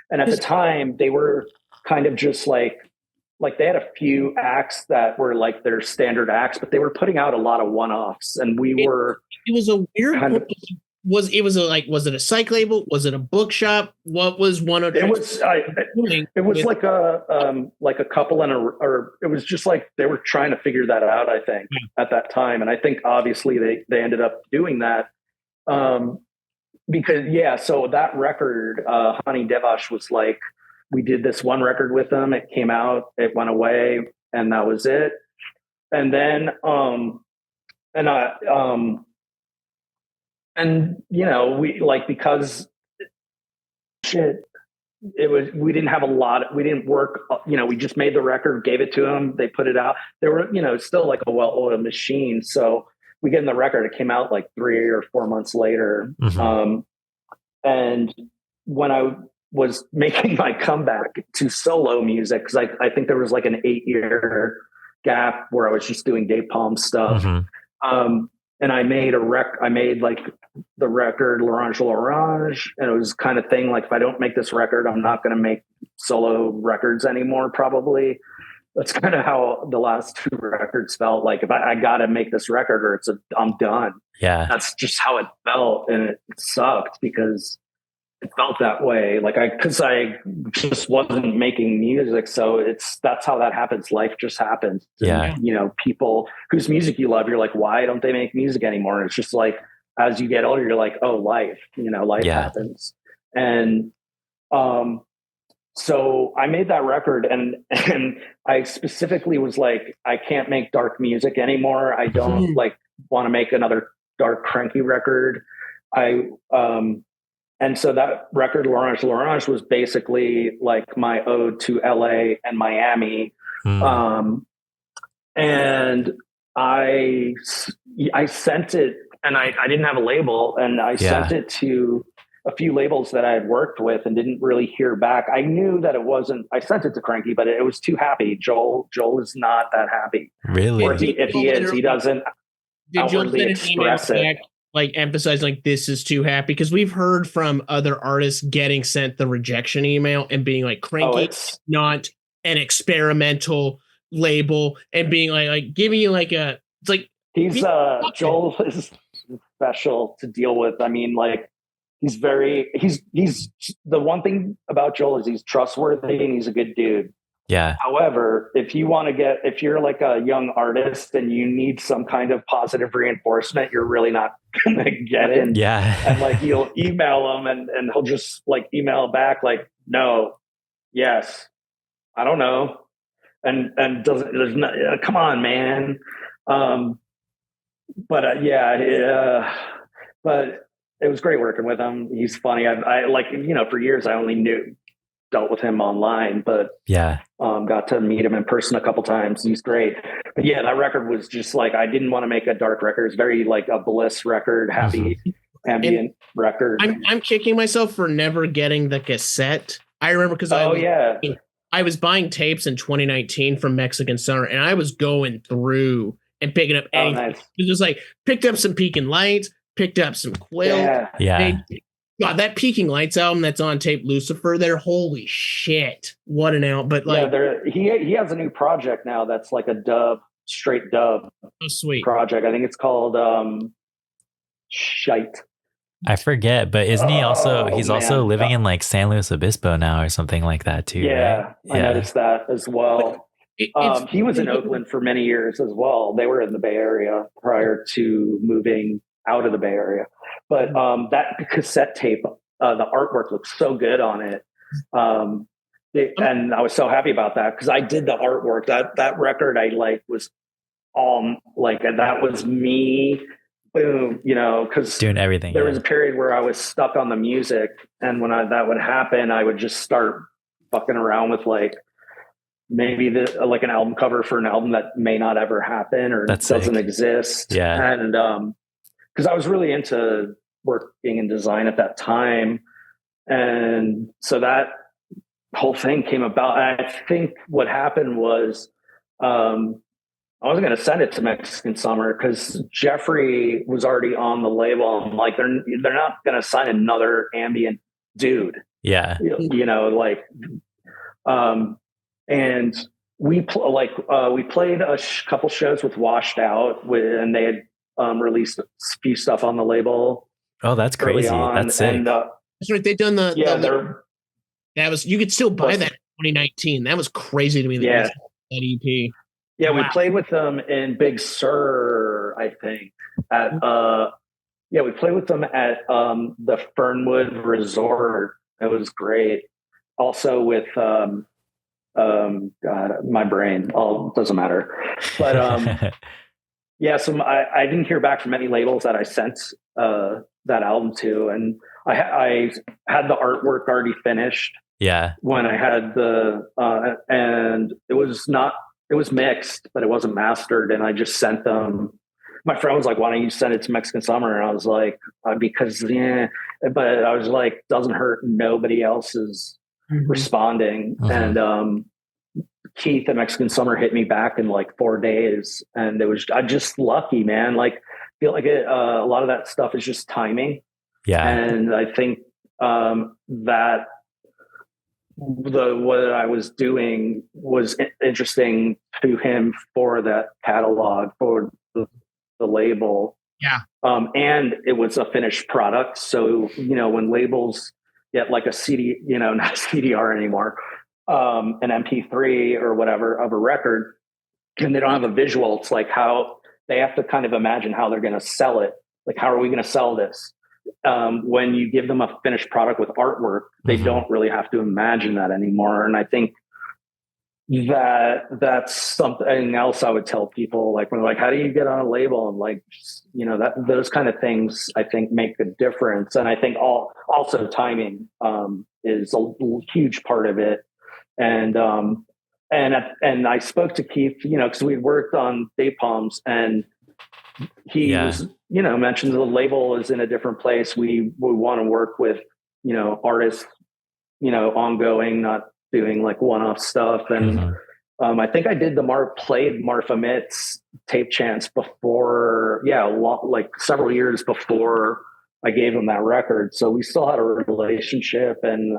And at the time they were kind of just like like they had a few acts that were like their standard acts, but they were putting out a lot of one-offs, and it was a weird kind of, was it a psych label? Was it a bookshop? What was one of it was like a couple or it was just like they were trying to figure that out, I think, at that time. And I think obviously they ended up doing that. Because so that record, Honey Devash, was like, we did this one record with them, it came out, it went away, and that was it. And then and we like, because we didn't have we didn't work, we just made the record, gave it to them, they put it out. They were, still like a well-oiled machine. So we get in the record, it came out like 3 or 4 months later. Mm-hmm. And when I was making my comeback to solo music, because I think there was like an 8-year gap where I was just doing Dave Palm stuff. Mm-hmm. And I made like the record L'Orange, and it was kind of thing like, if I don't make this record, I'm not going to make solo records anymore, probably. That's kind of how the last 2 records felt. Like, if I got to make this record or I'm done. Yeah. That's just how it felt. And it sucked because it felt that way. Like cause I just wasn't making music. So that's how that happens. Life just happens. Yeah. And, people whose music you love, you're like, why don't they make music anymore? And it's just like, as you get older, you're like, oh, life happens. And, so I made that record, and I specifically was like, I can't make dark music anymore. I don't want to make another dark Kranky record. And so that record, L'Orange, was basically like my ode to LA and Miami. And I sent it, and I didn't have a label, and I sent it to a few labels that I had worked with and didn't really hear back. I knew that I sent it to Kranky, but it was too happy. Joel is not that happy. Really? Or if he is, he doesn't outwardly express it. Like, emphasize like, this is too happy, because we've heard from other artists getting sent the rejection email and being like, Kranky is not an experimental label, and being like giving you like it's like, he's Joel is special to deal with. I mean, like, he's the one thing about Joel is he's trustworthy and he's a good dude. Yeah. However, if you're like a young artist and you need some kind of positive reinforcement, you're really not going to get it. Yeah. And like, you'll email him and he'll just like email back like, no, yes, I don't know. And come on, man. But it was great working with him. He's funny. I like, for years I only dealt with him online, but got to meet him in person a couple times. He's great. But that record was just like, I didn't want to make a dark record. It's very like a bliss record, happy ambient record. I'm kicking myself for never getting the cassette. I remember because I was buying tapes in 2019 from Mexican Center, and I was going through and picking up anything. Nice. It was like, picked up some Peaking Lights, picked up some Quill. Yeah. God, that Peaking Lights album that's on tape, Lucifer, there, holy shit. What an album. But like, he has a new project now that's like a straight dub. Oh, sweet. Project. I think it's called Shite. I forget, but isn't he also, he's also living in like San Luis Obispo now or something like that too, right? I noticed that as well. He was in Oakland for many years as well. They were in the Bay Area prior to moving out of the Bay Area. But that cassette tape, the artwork looks so good on it. And I was so happy about that because I did the artwork. That record I like was all like, that was me. Boom, because doing everything. There was a period where I was stuck on the music, and when that would happen, I would just start fucking around with like maybe like an album cover for an album that may not ever happen or doesn't exist. Yeah, and because I was really into working in design at that time, and so that whole thing came about. I think what happened was. I wasn't going to send it to Mexican Summer because Jeffrey was already on the label. I'm like, they're not going to sign another ambient dude. Yeah. And we played a couple shows with Washed Out, and they had released a few stuff on the label. Oh, that's crazy. That's sick. And, that's right. They've done that was, you could still buy that in 2019. That was crazy to me. That EP. Yeah, wow. We played with them in Big Sur, I think. We played with them at the Fernwood Resort. It was great. Also with God, my brain. Doesn't matter. But I didn't hear back from any labels that I sent that album to, and I had the artwork already finished. Yeah. When I had and it was mixed, but it wasn't mastered, and I just sent them. My friend was like, "Why don't you send it to Mexican Summer?" And I was like, "Because but I was like, doesn't hurt. Nobody else is responding." And Keith at Mexican Summer hit me back in like 4 days, and I'm just lucky, man. Like, feel like a lot of that stuff is just timing. Yeah, and I think that what I was doing was interesting to him for that catalog, for the label. Yeah. And it was a finished product. So, when labels get like a CD, not a CDR anymore, an MP3 or whatever of a record, and they don't have a visual, it's like how they have to kind of imagine how they're going to sell it. Like, how are we going to sell this? When you give them a finished product with artwork, they don't really have to imagine that anymore. And I think that's something else I would tell people, like, when they're like, how do you get on a label? And like, those kind of things I think make a difference. And I think also timing is a huge part of it. And I spoke to Keith, because we worked on Day Palms, and he was, mentioned the label is in a different place. We want to work with, artists, ongoing, not doing like one-off stuff. And I think I did played Marfa Mitt's Tape Chance before, like several years before I gave him that record. So we still had a relationship, and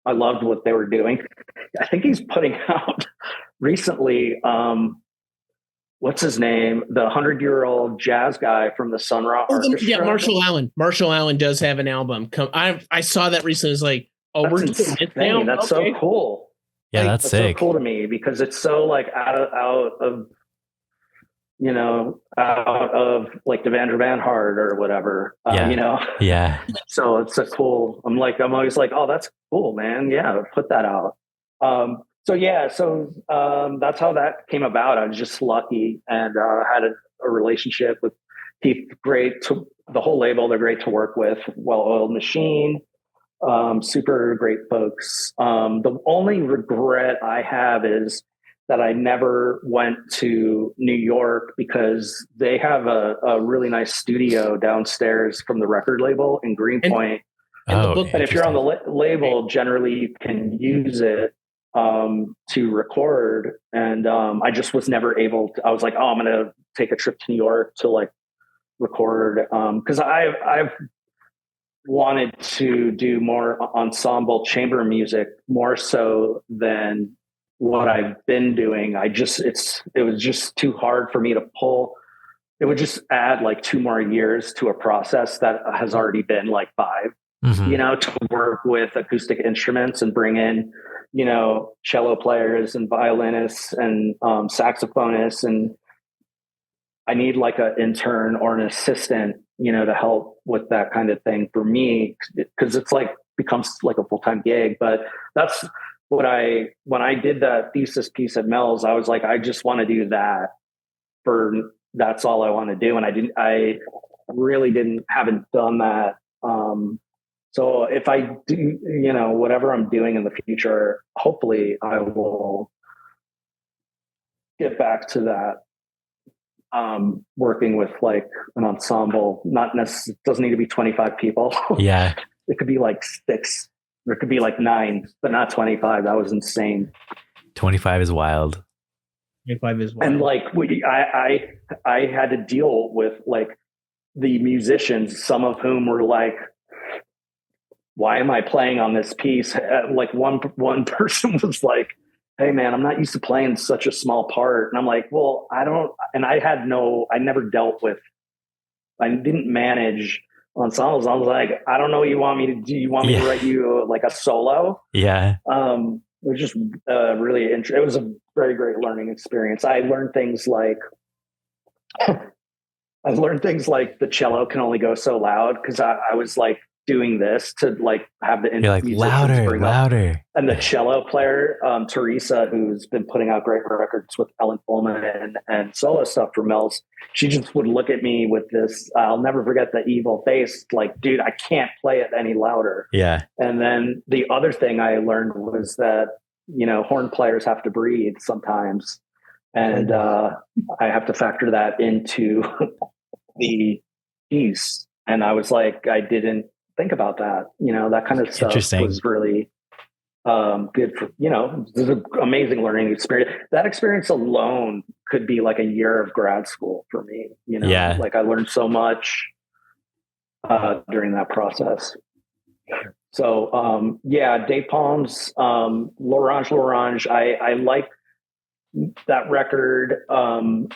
I loved what they were doing. I think he's putting out recently, what's his name? The 100-year-old jazz guy from the Sun Ra Orchestra. Yeah, Marshall Allen. Marshall Allen does have an album. I saw that recently. It's like, we're doing it now. That's so cool. Yeah, like, that's sick. So cool to me, because it's so like out of like Devandra Van Hart or whatever. Yeah. So it's a cool. I'm always like, oh, that's cool, man. Yeah, put that out. So that's how that came about. I was just lucky, and had a relationship with Keith. The whole label. They're great to work with. Well-oiled machine. Super great folks. The only regret I have is that I never went to New York, because they have a really nice studio downstairs from the record label in Greenpoint. And if you're on the label, generally you can use it to record. And I just was never able to. I was like, I'm going to take a trip to New York to like record, because I've wanted to do more ensemble chamber music, more so than what I've been doing. It was just too hard for me to pull. It would just add like 2 more years to a process that has already been like 5, to work with acoustic instruments and bring in, cello players and violinists and saxophonists. And I need like an intern or an assistant, to help with that kind of thing for me, because it's like becomes like a full-time gig. But that's when I did that thesis piece at Mel's, I was like, I just want to do that. That's all I want to do. And I haven't done that. So if I do, whatever I'm doing in the future, hopefully I will get back to that. Working with like an ensemble, doesn't need to be 25 people. Yeah. It could be like 6, or it could be like 9, but not 25. That was insane. 25 is wild. 25 is wild. And like I had to deal with like the musicians, some of whom were like, why am I playing on this piece? Like one person was like, hey man, I'm not used to playing such a small part. And I'm like, well, I didn't manage ensembles. I was like, I don't know what you want me to do. You want me to write you like a solo? Yeah. It was just really interesting. It was a very great learning experience. I learned things like the cello can only go so loud, because I was like doing this to like have the You're like louder. And the cello player, Teresa, who's been putting out great records with Ellen Pullman and solo stuff for Mills, she just would look at me with this, I'll never forget the evil face, like, dude, I can't play it any louder. Yeah. And then the other thing I learned was that, horn players have to breathe sometimes. And I have to factor that into the piece. And I was like, I didn't think about that. That kind of stuff was really good for, this is an amazing learning experience. That experience alone could be like a year of grad school for me. Like I learned so much during that process. So Day Palms, L'Orange. I like that record. And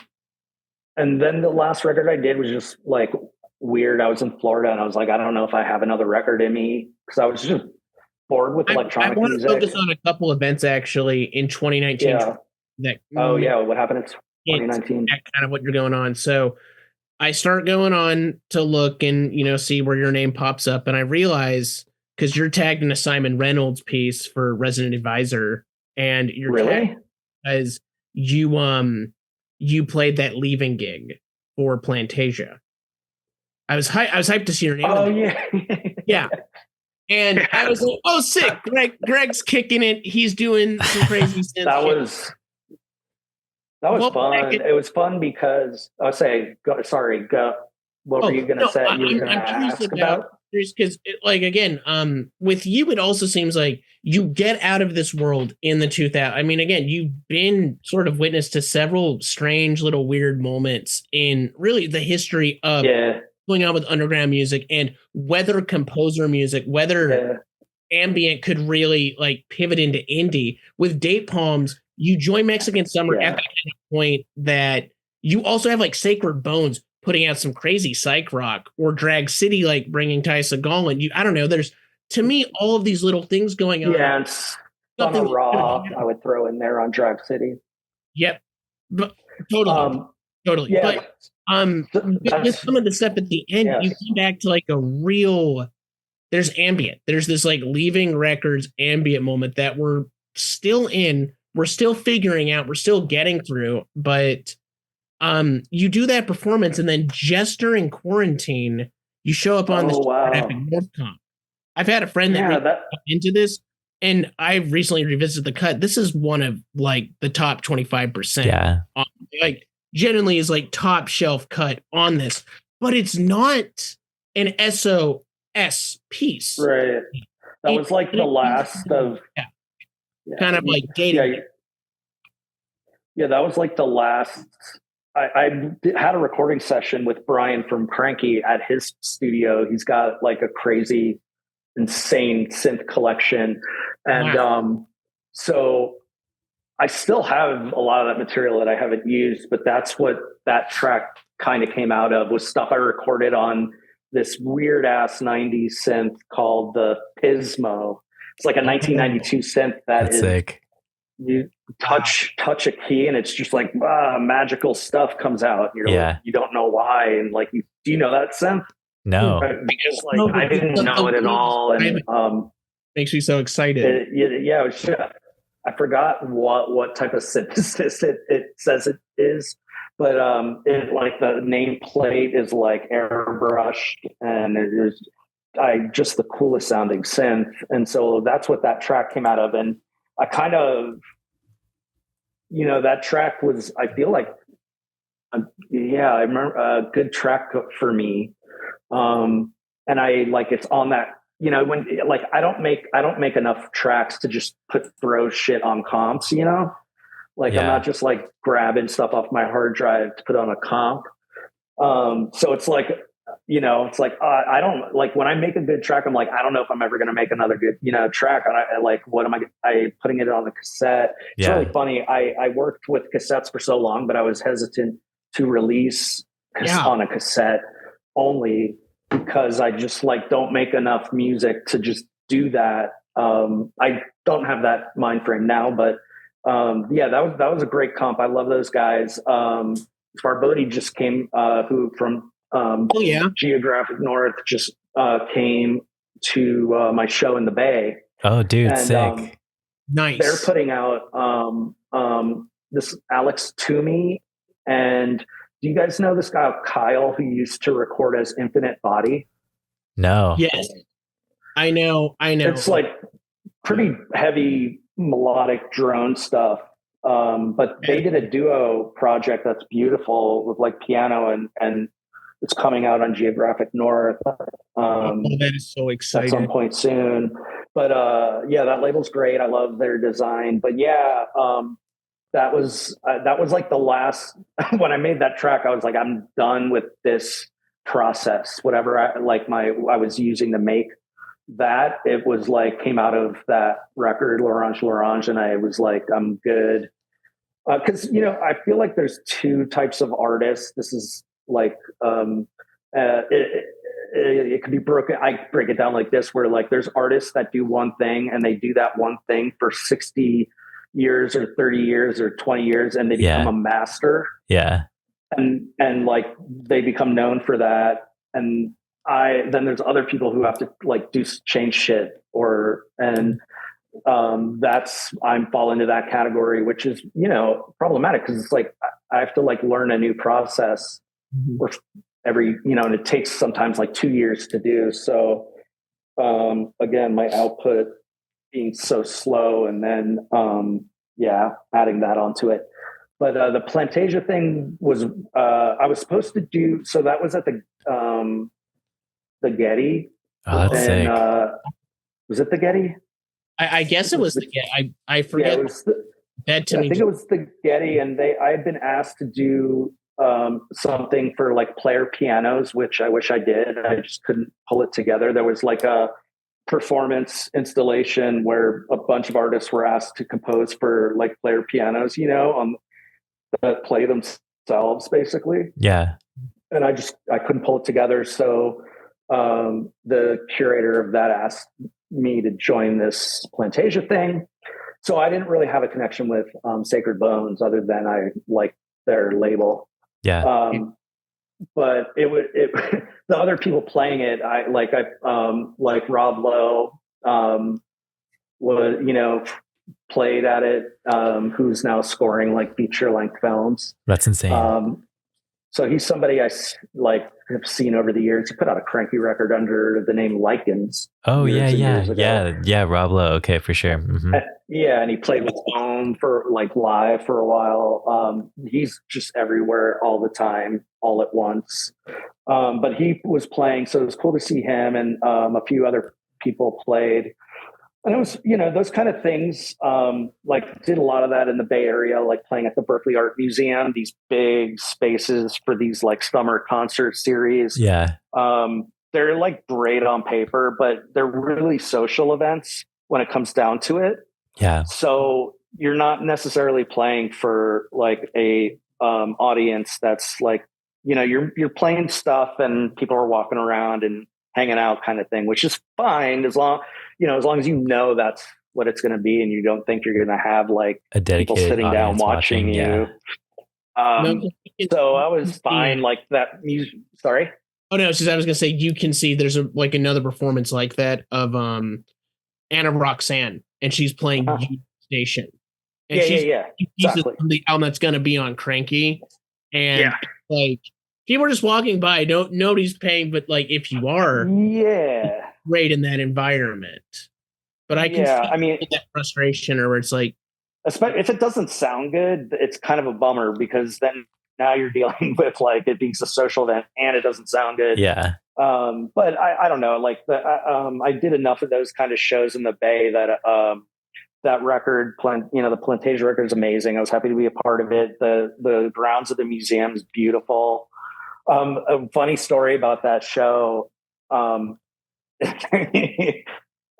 then the last record I did was just like weird. I was in Florida and I was like, I don't know if I have another record in me, because I was just bored with electronic music. I want to focus on a couple events actually in 2019. Yeah. What happened in 2019? Kind of what you're going on. So I start going on to look and, see where your name pops up. And I realize, because you're tagged in a Simon Reynolds piece for Resident Advisor, and you're tagged as you played that Leaving gig for Plantasia. I was hyped to see your name. Oh yeah. Yeah. And I was like, oh, sick. Gregg's kicking it. He's doing some crazy stuff. That was fun. It was fun because I'll say, what were you going to say? You were going to ask about? Because, with you, it also seems like you get out of this world in the 2000s. I mean, again, you've been sort of witness to several strange little weird moments in really the history of going on with underground music, and whether composer music, whether ambient could really like pivot into indie. With Date Palms, you join Mexican Summer at the point that you also have like Sacred Bones putting out some crazy psych rock, or Drag City, like bringing Tysa Golan. I don't know. There's, to me, all of these little things going on. Yeah, something raw I would throw in there on Drag City. Yep. But, totally. Yeah. But with some of the stuff at the end, you come back to like a real, there's ambient. There's this like Leaving Records ambient moment that we're still in. We're still figuring out. We're still getting through. But you do that performance, and then just during quarantine, you show up on this Epic NorthCon. I've had a friend that got into this, and I recently revisited the cut. This is one of like the top 25%. Yeah. Like genuinely is like top shelf cut on this, but it's not an Eso Es piece. Right. That was like the last of kind of like dating. Yeah, that was like the last. I had a recording session with Brian from Kranky at his studio. He's got like a crazy, insane synth collection. And so I still have a lot of that material that I haven't used, but that's what that track kind of came out of, was stuff I recorded on this weird ass 90s synth called the Pismo. It's like a 1992 synth that's sick. You touch a key and it's just like magical stuff comes out. Like, you don't know why, and like, do you know that synth? No, because like I didn't know it at all, and makes me so excited. It was just, I forgot what type of synthesis it says it is, but it like the nameplate is like airbrushed, and it is just the coolest sounding synth, and so that's what that track came out of. And I kind of, that track was, I feel like, I remember a good track for me. And I like, it's on that, when like, I don't make enough tracks to just throw shit on comps, like I'm not just like grabbing stuff off my hard drive to put on a comp. So it's like, it's like, I don't like when I make a good track, I'm like, I don't know if I'm ever going to make another good, track. And I like, what am I putting it on the cassette? It's really funny. I worked with cassettes for so long, but I was hesitant to release on a cassette only because I just like don't make enough music to just do that. I don't have that mind frame now, but that was a great comp. I love those guys. Farbodi just came, who from Geographic North just came to my show in the Bay. Oh, dude, sick. Nice. They're putting out this Alex Toomey, and do you guys know this guy Kyle who used to record as Infinite Body? No. Yes, I know. It's like pretty heavy melodic drone stuff. But they did a duo project that's beautiful with like piano and it's coming out on Geographic North. That is so exciting. At some point soon. But that label's great. I love their design. But that was like the last, when I made that track, I was like, I'm done with this process. Whatever I was using to make that, it was like came out of that record L'Orange, and I was like, I'm good. Because I feel like there's two types of artists. This is like it could be broken. I break it down like this, where like there's artists that do one thing and they do that one thing for 60 years or 30 years or 20 years and they become a master. Yeah. And like they become known for that. And then there's other people who have to like change shit I'm fall into that category, which is, problematic because it's like, I have to like learn a new process or every, and it takes sometimes like 2 years to do. So, again, my output being so slow and then, adding that onto it. But, the Plantasia thing was, I was supposed to do, so that was at the Getty. Oh, that's sick. Was it the Getty? I guess it was the Getty. I forget. Yeah, I think it was the Getty, and I had been asked to do something for like player pianos, which I wish I did. I just couldn't pull it together. There was like a performance installation where a bunch of artists were asked to compose for like player pianos, that play themselves basically. Yeah. And I couldn't pull it together. So the curator of that asked me to join this Plantasia thing. So I didn't really have a connection with Sacred Bones other than I liked their label. Yeah. But the other people playing it, I like Rob Lowe was, played at it, who's now scoring like feature length films. That's insane. So he's somebody I have seen over the years. He put out a Kranky record under the name Lichens. Oh yeah. Rob Lowe. Okay, for sure. Mm-hmm. And he played with Ohm for like live for a while. He's just everywhere all the time, all at once. But he was playing, so it was cool to see him, and a few other people played. And it was, those kind of things, did a lot of that in the Bay Area, like playing at the Berkeley Art Museum, these big spaces for these like summer concert series. Yeah. They're like great on paper, but they're really social events when it comes down to it. Yeah. So you're not necessarily playing for like a audience that's like, you're playing stuff and people are walking around and hanging out kind of thing, which is fine as long as you know that's what it's going to be and you don't think you're going to have like a dedicated people sitting down watching you. So I was fine like that music. Sorry. Oh no, I was going to say, you can see there's another performance like that of Anna Roxanne, and she's playing Youth Station. And she's exactly. The album that's going to be on Kranky, and like people are just walking by. Nobody's paying, but like if you are, great in that environment. But I can see that frustration, or where it's like, especially if it doesn't sound good, it's kind of a bummer because then now you're dealing with like it being a social event and it doesn't sound good. Yeah. But I don't know, like I did enough of those kind of shows in the Bay that that record, the Plantasia record is amazing. I was happy to be a part of it. The grounds of the museum is beautiful. A funny story about that show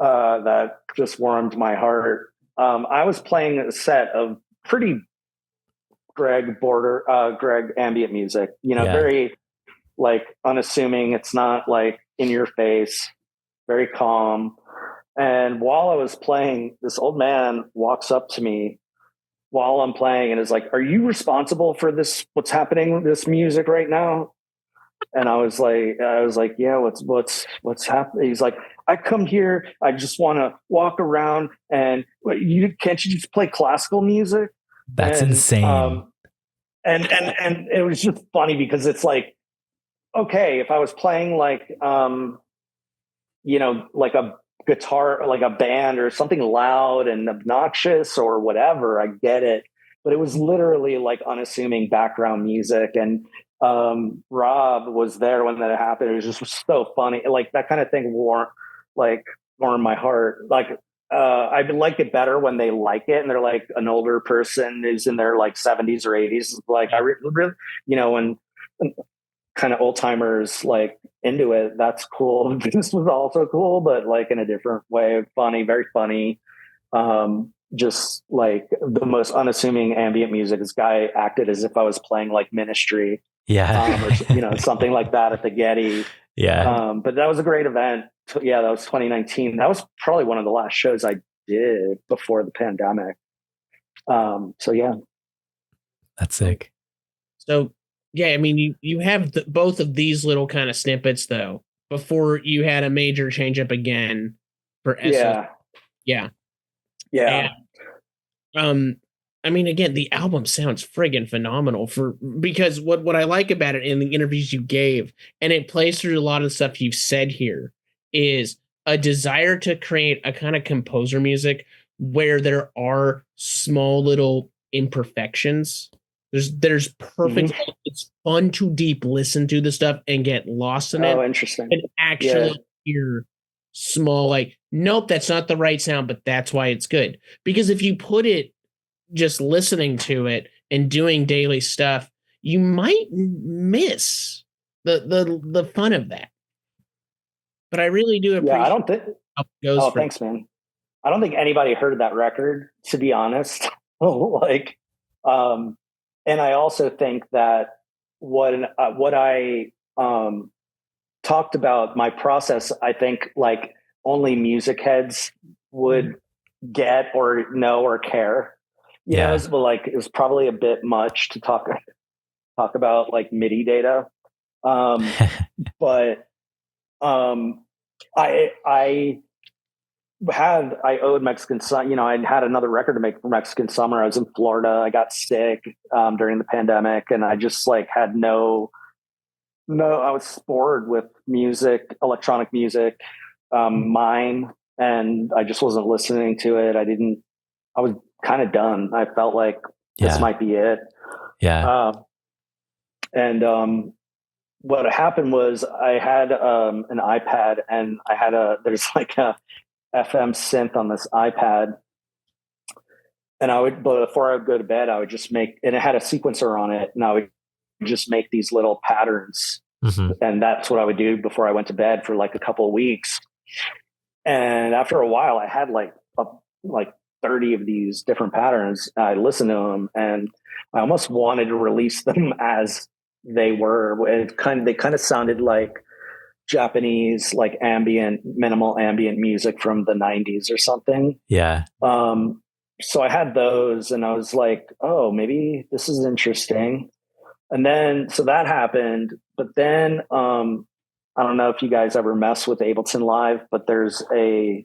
that just warmed my heart. I was playing a set of pretty Gregg ambient music, very like unassuming. It's not like in your face, very calm. And while I was playing, this old man walks up to me while I'm playing and is like, "Are you responsible for this? What's happening with this music right now?" And I was like, "Yeah, what's happening?" He's like, "I come here, I just want to walk around, and can't you just play classical music?" That's insane. And it was just funny because it's like, okay, if I was playing like, like a guitar, like a band or something loud and obnoxious or whatever, I get it. But it was literally like unassuming background music. And Rob was there when that happened. It was just so funny. Like that kind of thing warmed my heart. Like I like it better when they like it and they're like an older person who's in their like 70s or 80s. Like I really, when kind of old timers like into it, that's cool. This was also cool, but like in a different way. Funny, very funny. Just like the most unassuming ambient music. This guy acted as if I was playing like Ministry, or something like that at the Getty. Yeah. But that was a great event. Yeah, that was 2019. That was probably one of the last shows I did before the pandemic. So yeah, that's sick. So yeah, I mean, you have both of these little kind of snippets though before you had a major change up again for Eso. Yeah. And, I mean, again, the album sounds friggin' phenomenal because what I like about it in the interviews you gave, and it plays through a lot of the stuff you've said here, is a desire to create a kind of composer music where there are small little imperfections. There's perfect. Mm-hmm. It's fun to deep listen to the stuff and get lost in it. Oh, interesting. And actually hear small, like, nope, that's not the right sound, but that's why it's good. Because if you put it just listening to it and doing daily stuff, you might miss the fun of that. But I really do appreciate. Yeah, I don't think. Thanks, man. I don't think anybody heard that record, to be honest. And I also think that what I talked about my process, I think like only music heads would get or know or care. You know, it was probably a bit much to talk about like MIDI data. But I owed Mexican Summer. I had another record to make for Mexican Summer. I was in Florida. I got sick during the pandemic, and I just like had I was bored with music, electronic music, mine, and I just wasn't listening to it. I was kind of done. I felt like this might be it. Yeah. What happened was I had an iPad, and there's like a FM synth on this iPad, and before I would go to bed, I would just and it had a sequencer on it, and I would just make these little patterns. Mm-hmm. And that's what I would do before I went to bed for like a couple of weeks. And after a while, I had like 30 of these different patterns. I listened to them, and I almost wanted to release them as they were. They kind of sounded like Japanese, like minimal ambient music from the 90s or something. Yeah. So I had those, and I was like, oh, maybe this is interesting. And then, so that happened. But then, I don't know if you guys ever mess with Ableton Live, but there's a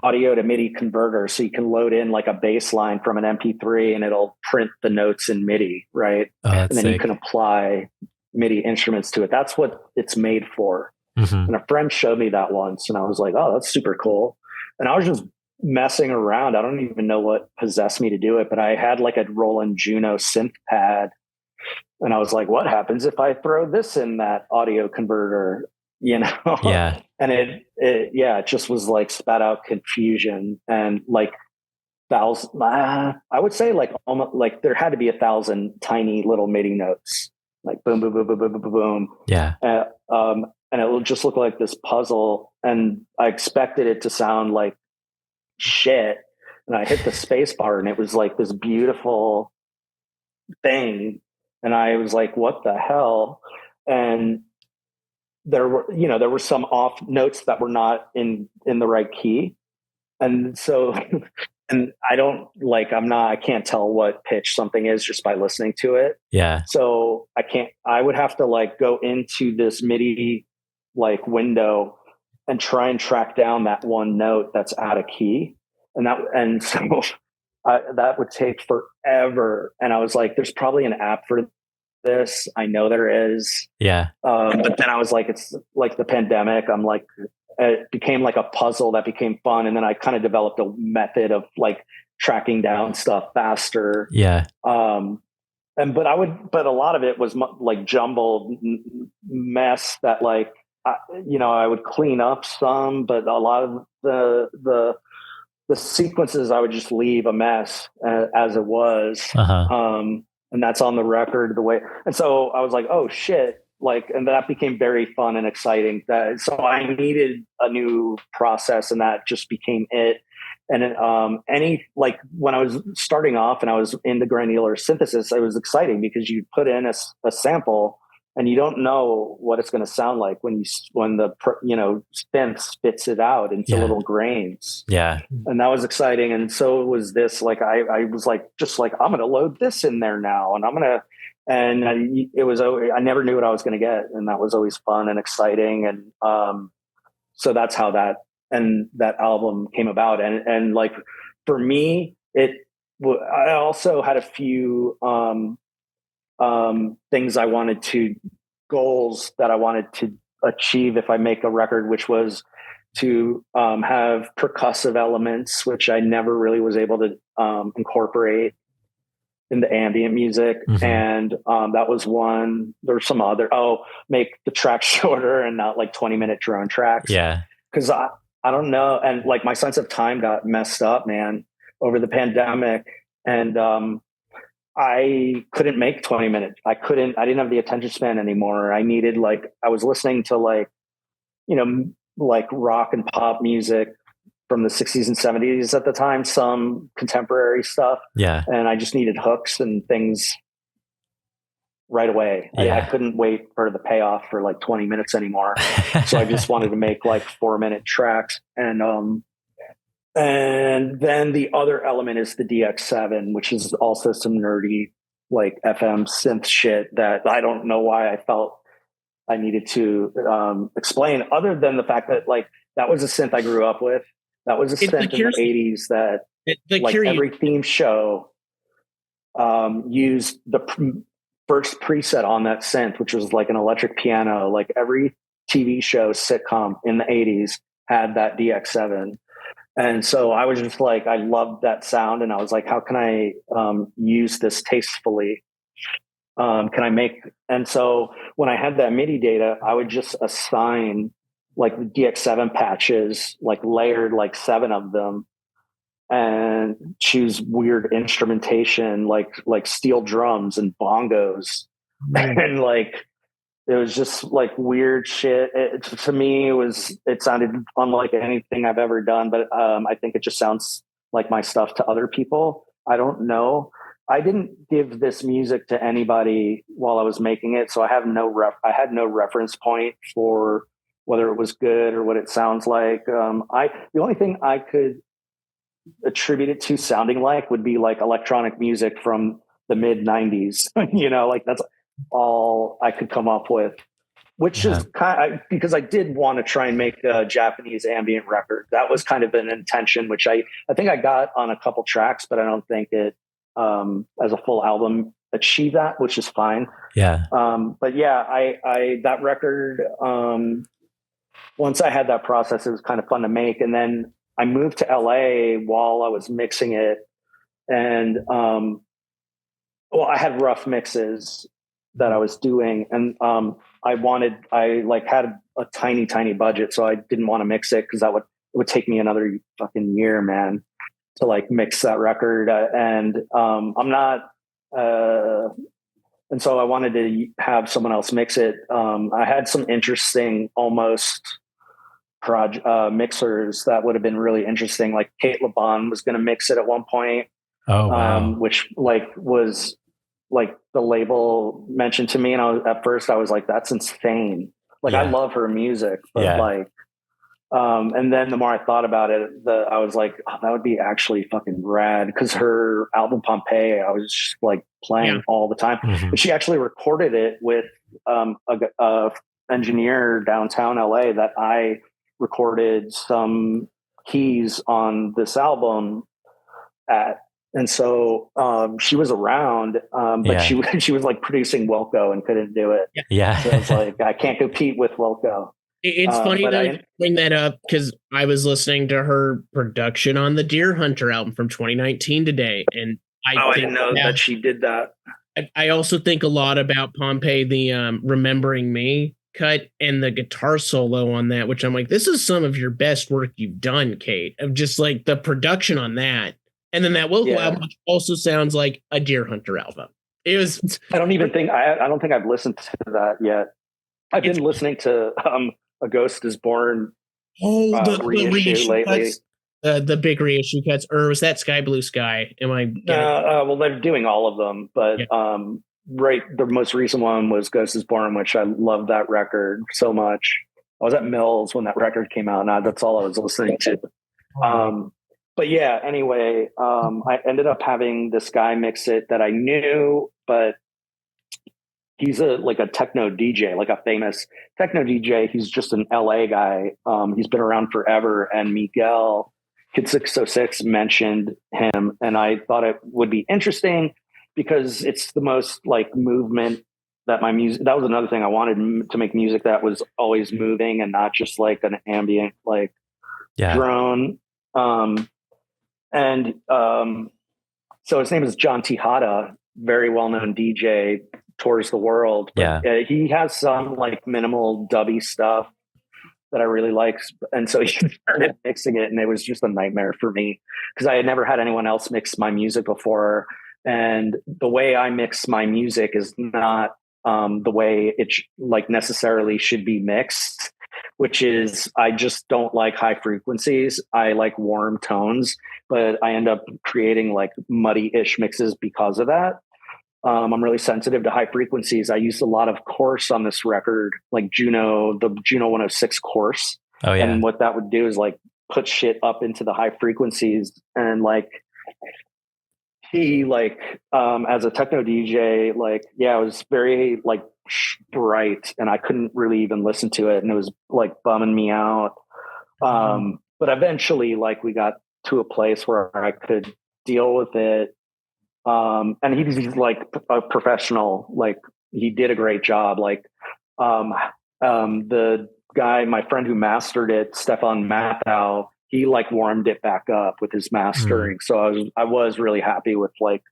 audio to MIDI converter. So you can load in like a bass line from an MP3 and it'll print the notes in MIDI, right? Oh, and then sick. You can apply MIDI instruments to it. That's what it's made for. Mm-hmm. And a friend showed me that once, and I was like, oh, that's super cool. And I was just messing around. I don't even know what possessed me to do it, but I had like a Roland Juno synth pad. And I was like, what happens if I throw this in that audio converter, Yeah. And it just was like spat out confusion and like I would say like almost like there had to be 1,000 tiny little MIDI notes like boom, boom, boom, boom, boom, boom, boom, boom. Yeah. And it will just look like this puzzle. And I expected it to sound like shit. And I hit the space bar and it was like this beautiful thing. And I was like, what the hell? And there were some off notes that were not in the right key. And so, and I can't tell what pitch something is just by listening to it. Yeah. So I would have to like go into this MIDI like window and try and track down that one note that's out of key. And so that would take forever. And I was like, there's probably an app for this. I know there is. Yeah. But then I was like, it's like the pandemic. I'm like, it became like a puzzle that became fun. And then I kind of developed a method of like tracking down stuff faster. Yeah. But a lot of it was like jumbled mess that like, I would clean up some, but a lot of the sequences I would just leave a mess as it was. Uh-huh. And that's on the record and so I was like, oh shit. Like, and that became very fun and exciting. So I needed a new process, and that just became it. And when I was starting off and I was into granular synthesis, it was exciting because you put in a sample and you don't know what it's going to sound like when the synth spits it out into little grains. Yeah. And that was exciting. And so it was this, like, I was like, just like, I'm going to load this in there now. And I never knew what I was going to get. And that was always fun and exciting. And so that's how that album came about. And like, for me, I also had a few things goals that I wanted to achieve if I make a record, which was to have percussive elements, which I never really was able to incorporate in the ambient music. Mm-hmm. And that was one. There's some other, make the track shorter and not like 20-minute drone tracks. Yeah. Cause I don't know. And like my sense of time got messed up, man, over the pandemic. And I couldn't make 20 minutes. I didn't have the attention span anymore. I needed I was listening to like rock and pop music from the 60s and 70s at the time, some contemporary stuff. Yeah. And I just needed hooks and things right away. Yeah. I couldn't wait for the payoff for like 20 minutes anymore. So I just wanted to make like 4-minute tracks. And then the other element is the DX7, which is also some nerdy like FM synth shit that I don't know why I felt I needed to explain, other than the fact that like that was a synth I grew up with. That was a synth in the 80s that every theme show used the first preset on that synth, which was like an electric piano. Like every TV show sitcom in the 80s had that DX7. And so I was just like, I loved that sound. And I was like, how can I use this tastefully? And so when I had that MIDI data, I would just assign like the DX7 patches, like layered like 7 of them, and choose weird instrumentation, like steel drums and bongos. Mm. And like, it was just like weird shit. To me, it sounded unlike anything I've ever done, but I think it just sounds like my stuff to other people. I don't know. I didn't give this music to anybody while I was making it, so I had no reference point for whether it was good or what it sounds like. The only thing I could attribute it to sounding like would be like electronic music from the mid 90s. Like that's all I could come up with, which is because I did want to try and make a Japanese ambient record. That was kind of an intention, which I think I got on a couple tracks, but I don't think it as a full album achieved that, which is fine. Yeah. But yeah, I that record, once I had that process, it was kind of fun to make. And then I moved to LA while I was mixing it. And I had rough mixes that I was doing, and I had a tiny budget, so I didn't want to mix it because it would take me another fucking year, man, to like mix that record. And I'm not And so I wanted to have someone else mix it. I had some interesting almost mixers that would have been really interesting. Like Kate LeBon was going to mix it at one point. Oh, wow. Which was the label mentioned to me. And at first I was like, that's insane. Like, I love her music, but and then the more I thought about it, I was like, oh, that would be actually fucking rad. Cause her album Pompeii, I was just like playing all the time. Mm-hmm. But she actually recorded it with a engineer downtown LA that I recorded some keys on this album at. And so she was around, but she was like producing Wilco and couldn't do it. Yeah. So it's like, I can't compete with Wilco. It's funny to bring that up because I was listening to her production on the Deer Hunter album from 2019 today. And I didn't know that she did that. I also think a lot about Pompeii, the Remembering Me cut and the guitar solo on that, which I'm like, this is some of your best work you've done, Kate, of just like the production on that. And then that Wilco album, which also sounds like a Deer Hunter album. It was. I don't think I've listened to that yet. I've been listening to A Ghost Is Born. The reissue lately. Cuts, the big reissue cuts, or was that Sky Blue Sky? Am I? Well, they're doing all of them, but the most recent one was Ghost Is Born, which I love that record so much. I was at Mills when that record came out, and that's all I was listening to. But yeah, anyway, I ended up having this guy mix it that I knew, but he's a techno DJ, like a famous techno DJ. He's just an LA guy. He's been around forever. And Miguel Kid 606 mentioned him, and I thought it would be interesting because it's the most like movement that my music. That was another thing I wanted to make music that was always moving and not just like an ambient drone. So his name is John Tejada, very well-known DJ, tours the world. But, he has some like minimal dubby stuff that I really like. And so he started mixing it, and it was just a nightmare for me because I had never had anyone else mix my music before. And the way I mix my music is not the way it necessarily should be mixed, which is I just don't like high frequencies. I like warm tones, but I end up creating like muddy-ish mixes because of that. I'm really sensitive to high frequencies. I used a lot of coarse on this record, like the Juno 106 coarse. Oh, yeah. And what that would do is like put shit up into the high frequencies. And like he as a techno DJ, it was very like bright, and I couldn't really even listen to it, and it was like bumming me out. But eventually we got to a place where I could deal with it. And he's like a professional, like he did a great job. The guy, my friend who mastered it, Stefan Mathau, he like warmed it back up with his mastering. So I was really happy with like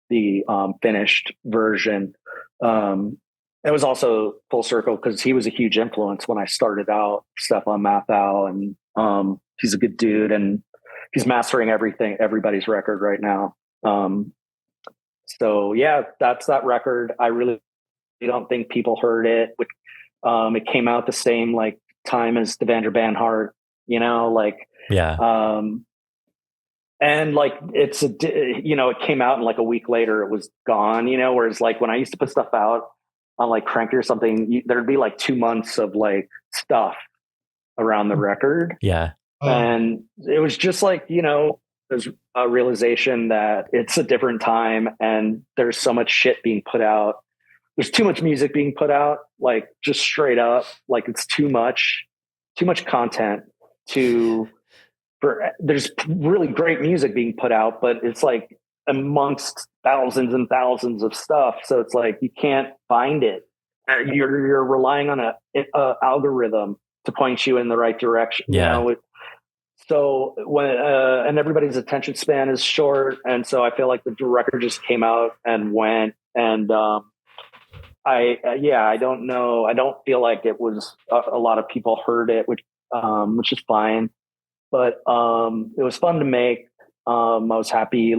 the finished version. It was also full circle because he was a huge influence when I started out, Stefan Mathau, and he's a good dude, and he's mastering everybody's record right now. So yeah, that's that record. I really don't think people heard it. It came out the same like time as the Vander Banhart, and like it came out and like a week later it was gone, whereas like when I used to put stuff out on like Kranky or something, there'd be like 2 months of like stuff around the record. Yeah. And it was just like, there's a realization that it's a different time and there's so much shit being put out. There's too much music being put out, like just straight up, like it's too much content there's really great music being put out, but it's like amongst thousands and thousands of stuff. So it's like, you can't find it. You're relying on a algorithm to point you in the right direction. Yeah. So when and everybody's attention span is short, and so I feel like the record just came out and went, and I don't know. I don't feel like it was a lot of people heard it, which is fine, but it was fun to make. I was happy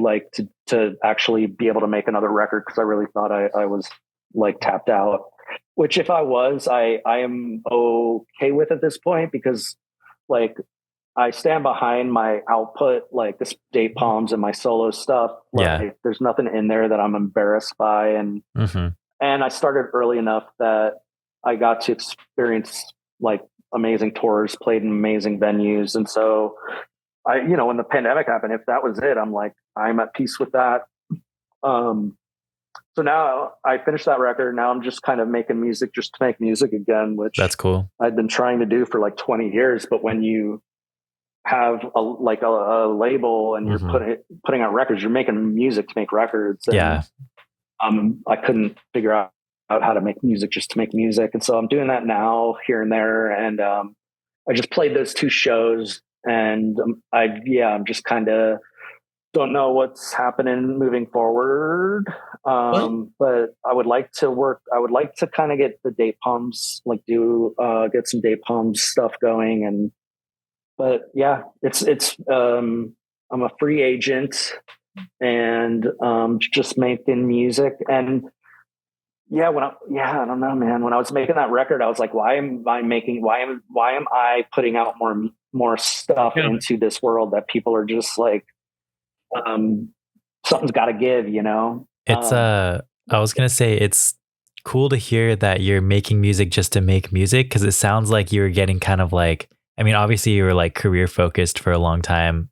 to actually be able to make another record because I really thought I was like tapped out, which if I was, I am okay with at this point, because like I stand behind my output, like the date palms and my solo stuff. Like there's nothing in there that I'm embarrassed by. And, and I started early enough that I got to experience like amazing tours, played in amazing venues. And so you know, when the pandemic happened, if that was it, I'm like, I'm at peace with that. So now I finished that record. Now I'm just kind of making music just to make music again, which that's cool. I'd been trying to do for like 20 years. But when you have a label and you're putting out records, you're making music to make records. And, I couldn't figure out how to make music just to make music. And so I'm doing that now here and there. And I just played those 2 shows, and I'm just kind of don't know what's happening moving forward. But I would like to kind of get the date palms, like get some date palms stuff going. But yeah, it's I'm a free agent and just making music. And I don't know, man. When I was making that record, I was like, why am I putting out more stuff into this world that people are just like, something's got to give, you know? It's I was going to say, it's cool to hear that you're making music just to make music, because it sounds like you were getting kind of like, I mean, obviously you were like career focused for a long time.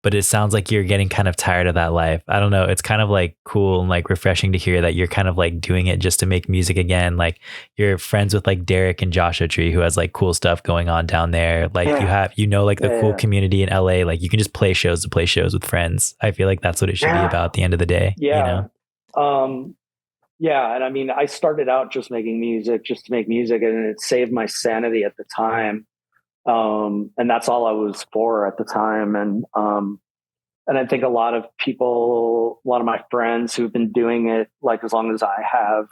But it sounds like you're getting kind of tired of that life. I don't know. It's kind of like cool and like refreshing to hear that you're kind of like doing it just to make music again. Like you're friends with like Derek and Joshua Tree, who has like cool stuff going on down there. Like you have, like the cool community in LA. Like you can just play shows with friends. I feel like that's what it should be about at the end of the day. Yeah. You know? And I mean, I started out just making music just to make music, and it saved my sanity at the time. And that's all I was for at the time. And I think a lot of my friends who've been doing it like as long as I have,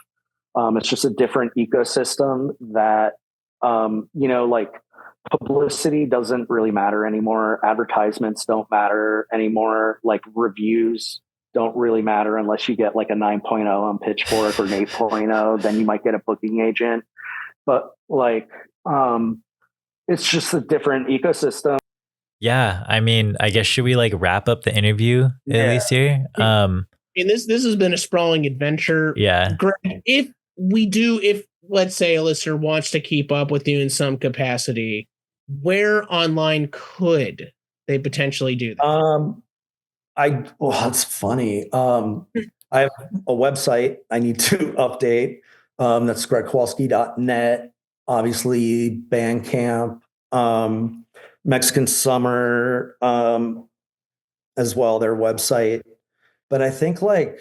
it's just a different ecosystem that, like publicity doesn't really matter anymore. Advertisements don't matter anymore. Like reviews don't really matter unless you get like a 9.0 on Pitchfork or an 8.0, then you might get a booking agent. But like, it's just a different ecosystem. Yeah. I mean, I guess, should we like wrap up the interview at least here? And this has been a sprawling adventure. Yeah. If let's say a listener wants to keep up with you in some capacity, where online could they potentially do that? That's funny. I have a website I need to update. That's greggkowalsky.net. Obviously Bandcamp, Mexican Summer, as well, their website. But I think like,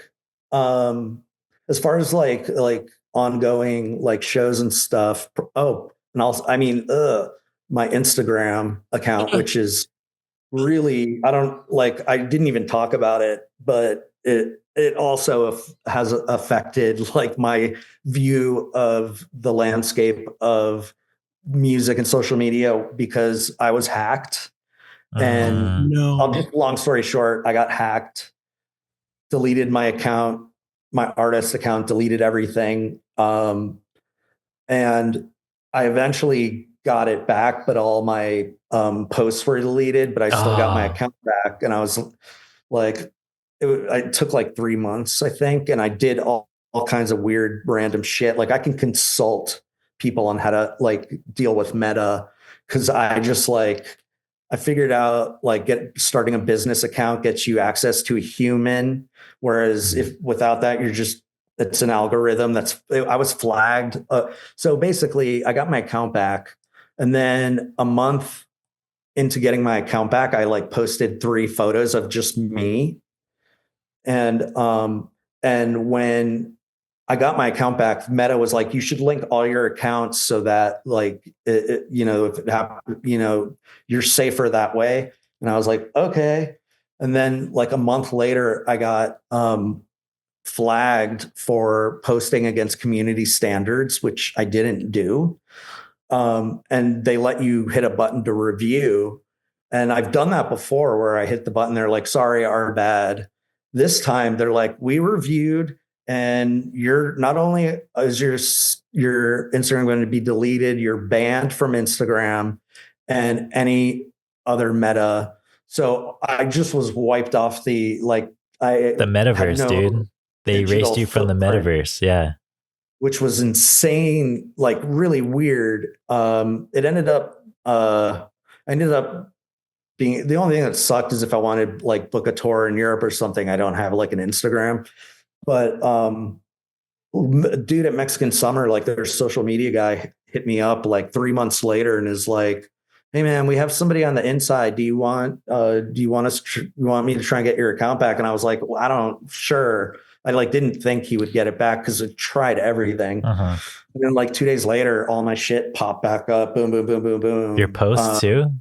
as far as like ongoing like shows and stuff. And also, I mean, my Instagram account, which is really, I didn't even talk about it, but it also has affected like my view of the landscape of music and social media, because I was hacked. And long story short, I got hacked, deleted my account, my artist account, deleted everything. And I eventually got it back, but all my posts were deleted, but I still got my account back. And I was like, it took like 3 months, I think. And I did all kinds of weird, random shit. Like I can consult people on how to like deal with meta. Cause I just I figured out like starting a business account gets you access to a human. Whereas if without that, it's an algorithm I was flagged. So basically I got my account back, and then a month into getting my account back, I like posted 3 photos of just me. And when I got my account back, Meta was like, you should link all your accounts so that like, if it happens, you're safer that way. And I was like, okay. And then like a month later, I got flagged for posting against community standards, which I didn't do. And they let you hit a button to review. And I've done that before where I hit the button. They're like, sorry, our bad. This time they're like, we reviewed and you're not only is your Instagram going to be deleted, you're banned from Instagram and any other meta. So I just was wiped off the metaverse, dude. They erased you from the metaverse. Yeah. Which was insane, like really weird. It ended up being the only thing that sucked is if I wanted like book a tour in Europe or something, I don't have like an Instagram. But dude at Mexican Summer, like their social media guy hit me up like 3 months later and is like, "Hey man, we have somebody on the inside. Do you want you want me to try and get your account back?" And I was like, "Well, sure." I like didn't think he would get it back because I tried everything. And then like 2 days later, all my shit popped back up. Boom, boom, boom, boom, boom. Your posts too?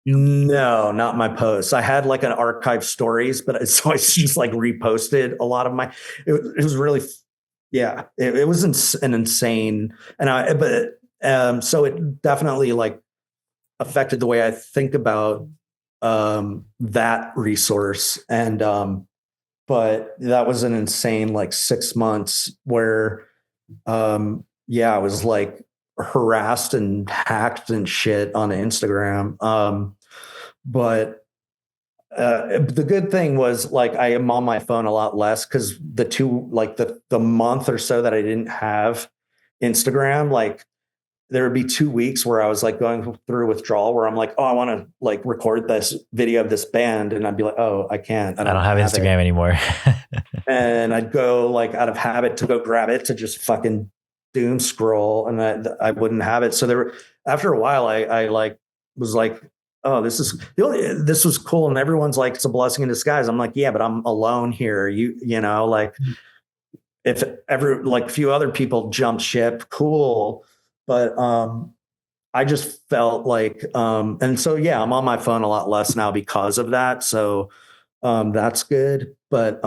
No, not my posts. I had like an archive stories, but so I just like reposted a lot of my. It was really, yeah. It was an insane, so it definitely like affected the way I think about that resource, and but that was an insane like 6 months where, I was like harassed and hacked and shit on Instagram. But the good thing was like I am on my phone a lot less because the month or so that I didn't have Instagram, like there would be 2 weeks where I was like going through withdrawal where I'm like, oh, I want to like record this video of this band. And I'd be like, oh, I can't. I don't have Instagram anymore. And I'd go like out of habit to go grab it to just fucking doom scroll, and I wouldn't have it. So after a while, I like was like, oh, this was cool, and everyone's like, it's a blessing in disguise. I'm like, yeah, but I'm alone here. You know, like if ever like a few other people jumped ship, cool, but I just felt like, and so yeah, I'm on my phone a lot less now because of that. So that's good, but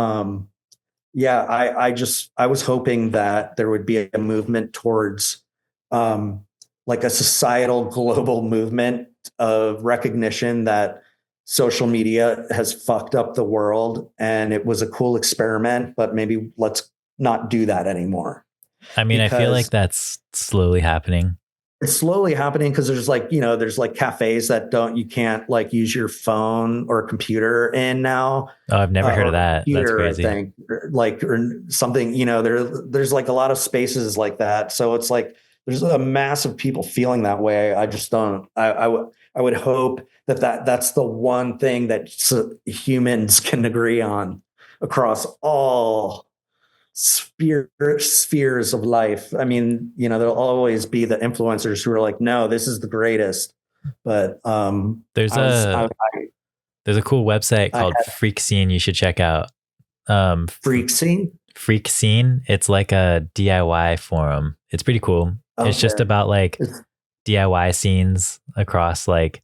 yeah, I was hoping that there would be a movement towards like a societal global movement of recognition that social media has fucked up the world and it was a cool experiment, but maybe let's not do that anymore. I mean, I feel like that's slowly happening. It's slowly happening because there's like, there's like cafes that you can't like use your phone or computer in now. Oh, I've never heard of that. That's crazy. I think, like, or something, there's like a lot of spaces like that. So it's like, there's a mass of people feeling that way. I just don't, I would hope that's the one thing that humans can agree on across all spheres of life. I mean, there'll always be the influencers who are like, no, this is the greatest. But there's a cool website called Freak Scene you should check out. Freak Scene. It's like a DIY forum. It's pretty cool. Okay. It's just about like DIY scenes across like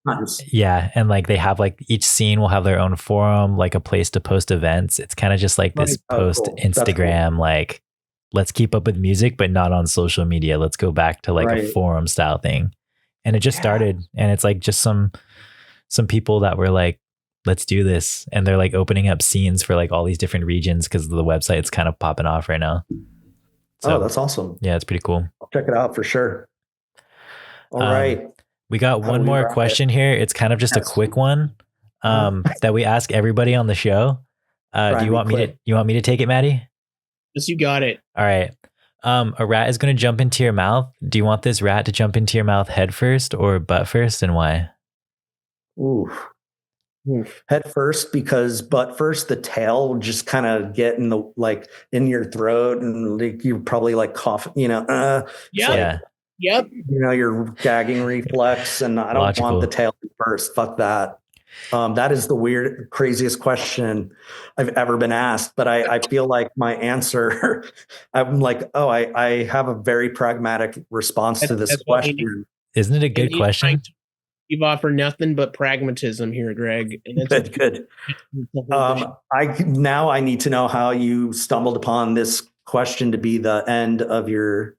nice. Yeah, and like they have like each scene will have their own forum, like a place to post events. It's kind of just like this post Instagram, like let's keep up with music, but not on social media. Let's go back to like a forum style thing. And it just started, and it's like just some people that were like, let's do this, and they're like opening up scenes for like all these different regions because the website's kind of popping off right now. So, that's awesome. Yeah, it's pretty cool. I'll check it out for sure. All right. We got one more question here. It's kind of just a quick one that we ask everybody on the show. Do you want me to take it, Maddie? Yes, you got it. All right. A rat is going to jump into your mouth. Do you want this rat to jump into your mouth head first or butt first, and why? Ooh. Head first, because butt first, the tail will just kind of get in your throat, and like, you probably like cough, yeah. Yep. Your gagging reflex, and I don't want the tail first. Fuck that. That is the craziest question I've ever been asked. But I feel like my answer, I'm like, I have a very pragmatic response to this question. Isn't it a good question? You've offered nothing but pragmatism here, Greg. And good. I need to know how you stumbled upon this question to be the end of your,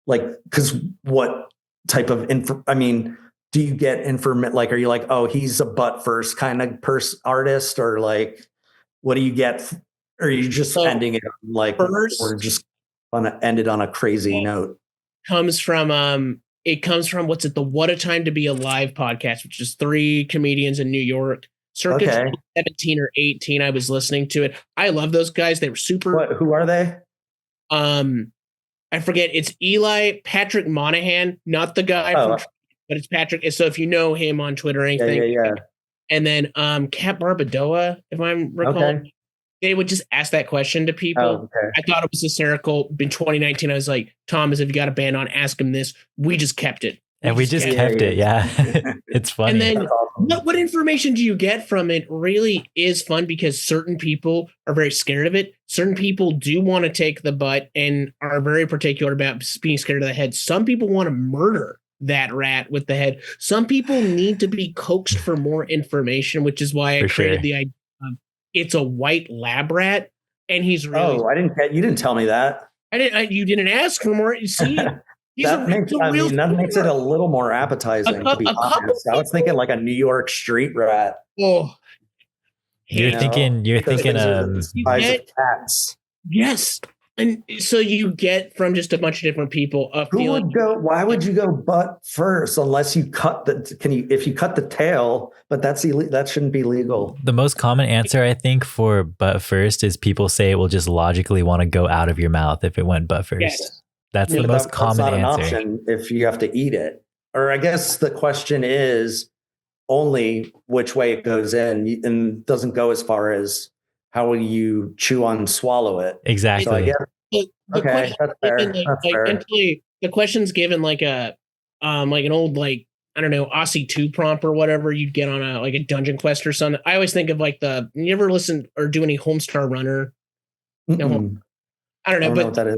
because what type of do you get like, are you like, oh, he's a butt first kind of artist, or like, what do you get Or are you just ending it like first, we're just gonna end it on a crazy note? Comes from what's it, the What a Time to Be Alive podcast, which is 3 comedians in New York. Circa 17 or 18, I was listening to it. I love those guys. They were super. Who are they? I forget. It's Patrick Monahan, not the guy from, but it's Patrick. So if you know him on Twitter or anything, yeah. And then Kat Barbadoa, if I'm recalling, they would just ask that question to people. I thought it was hysterical. In 2019, I was like, Thomas, if you got a band on, ask him this. We just kept it. We just kept it. Yeah. It's funny. And then what information do you get from it really is fun, because certain people are very scared of it. Certain people do want to take the butt and are very particular about being scared of the head. Some people want to murder that rat with the head. Some people need to be coaxed for more information, which is why I created the idea of it's a white lab rat. And he's really... you didn't tell me that. You didn't ask for more. You see... That makes it a little more appetizing, to be honest. I was thinking like a New York street rat. Oh, you're thinking cats. Yes. And so you get from just a bunch of different people a feeling. Why would you go butt first unless you cut if you cut the tail, but that shouldn't be legal. The most common answer, I think, for butt first is people say it will just logically want to go out of your mouth if it went butt first. Yes. That's the most common answer. That's not an option if you have to eat it. Or I guess the question is only which way it goes in, and doesn't go as far as how will you chew on and swallow it. Exactly. So I guess, that's fair. The question's given like an old, like, I don't know, Aussie 2 prompt or whatever you'd get on a dungeon quest or something. I always think of like you ever listen or do any Homestar Runner? No, I don't know, but what that is.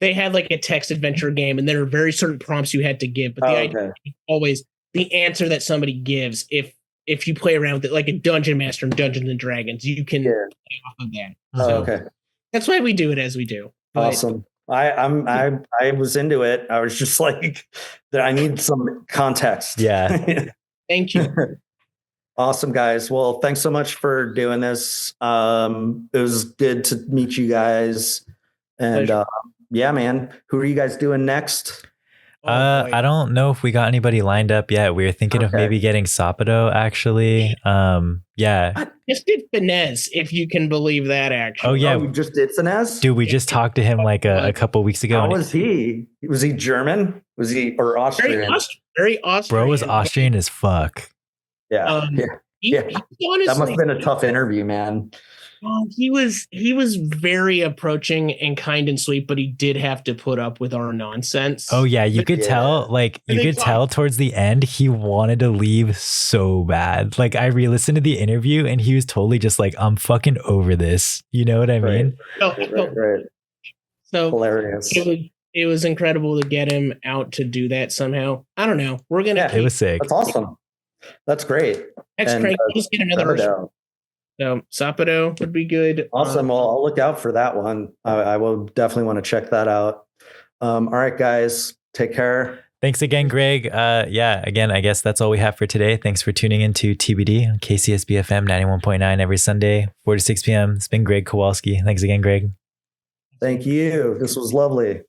They had like a text adventure game, and there are very certain prompts you had to give. But the idea is always the answer that somebody gives. If you play around with it, like a dungeon master in Dungeons and Dragons, you can play off of that. So that's why we do it as we do. But awesome. I was into it. I was just like, I need some context. Yeah. Thank you. Awesome, guys. Well, thanks so much for doing this. It was good to meet you guys. And yeah, man. Who are you guys doing next? I don't know if we got anybody lined up yet. We were thinking of maybe getting Sapado, actually. Yeah. I just did Finesse, if you can believe that, actually. Oh, yeah. We just did Finesse? Dude, we just talked to him like a couple weeks ago. How was he? Was he German? Was he, or Austrian? Very Austrian. Bro was Austrian as fuck. Yeah. He honestly, that must have been a tough interview, man. He was very approaching and kind and sweet, but he did have to put up with our nonsense. Oh yeah, you could tell. Like you could tell towards the end, he wanted to leave so bad. Like I re-listened to the interview, and he was totally just like, "I'm fucking over this." You know what I mean? Right. So hilarious. It was incredible to get him out to do that somehow. I don't know. We're gonna. It was sick. That's awesome. That's great. Next, Craig, just get another. So Sapado would be good. Awesome. Well, I'll look out for that one. I will definitely want to check that out. All right, guys. Take care. Thanks again, Greg. Again, I guess that's all we have for today. Thanks for tuning in to TBD on KCSB FM 91.9 every Sunday, 4 to 6 p.m. It's been Gregg Kowalsky. Thanks again, Greg. Thank you. This was lovely.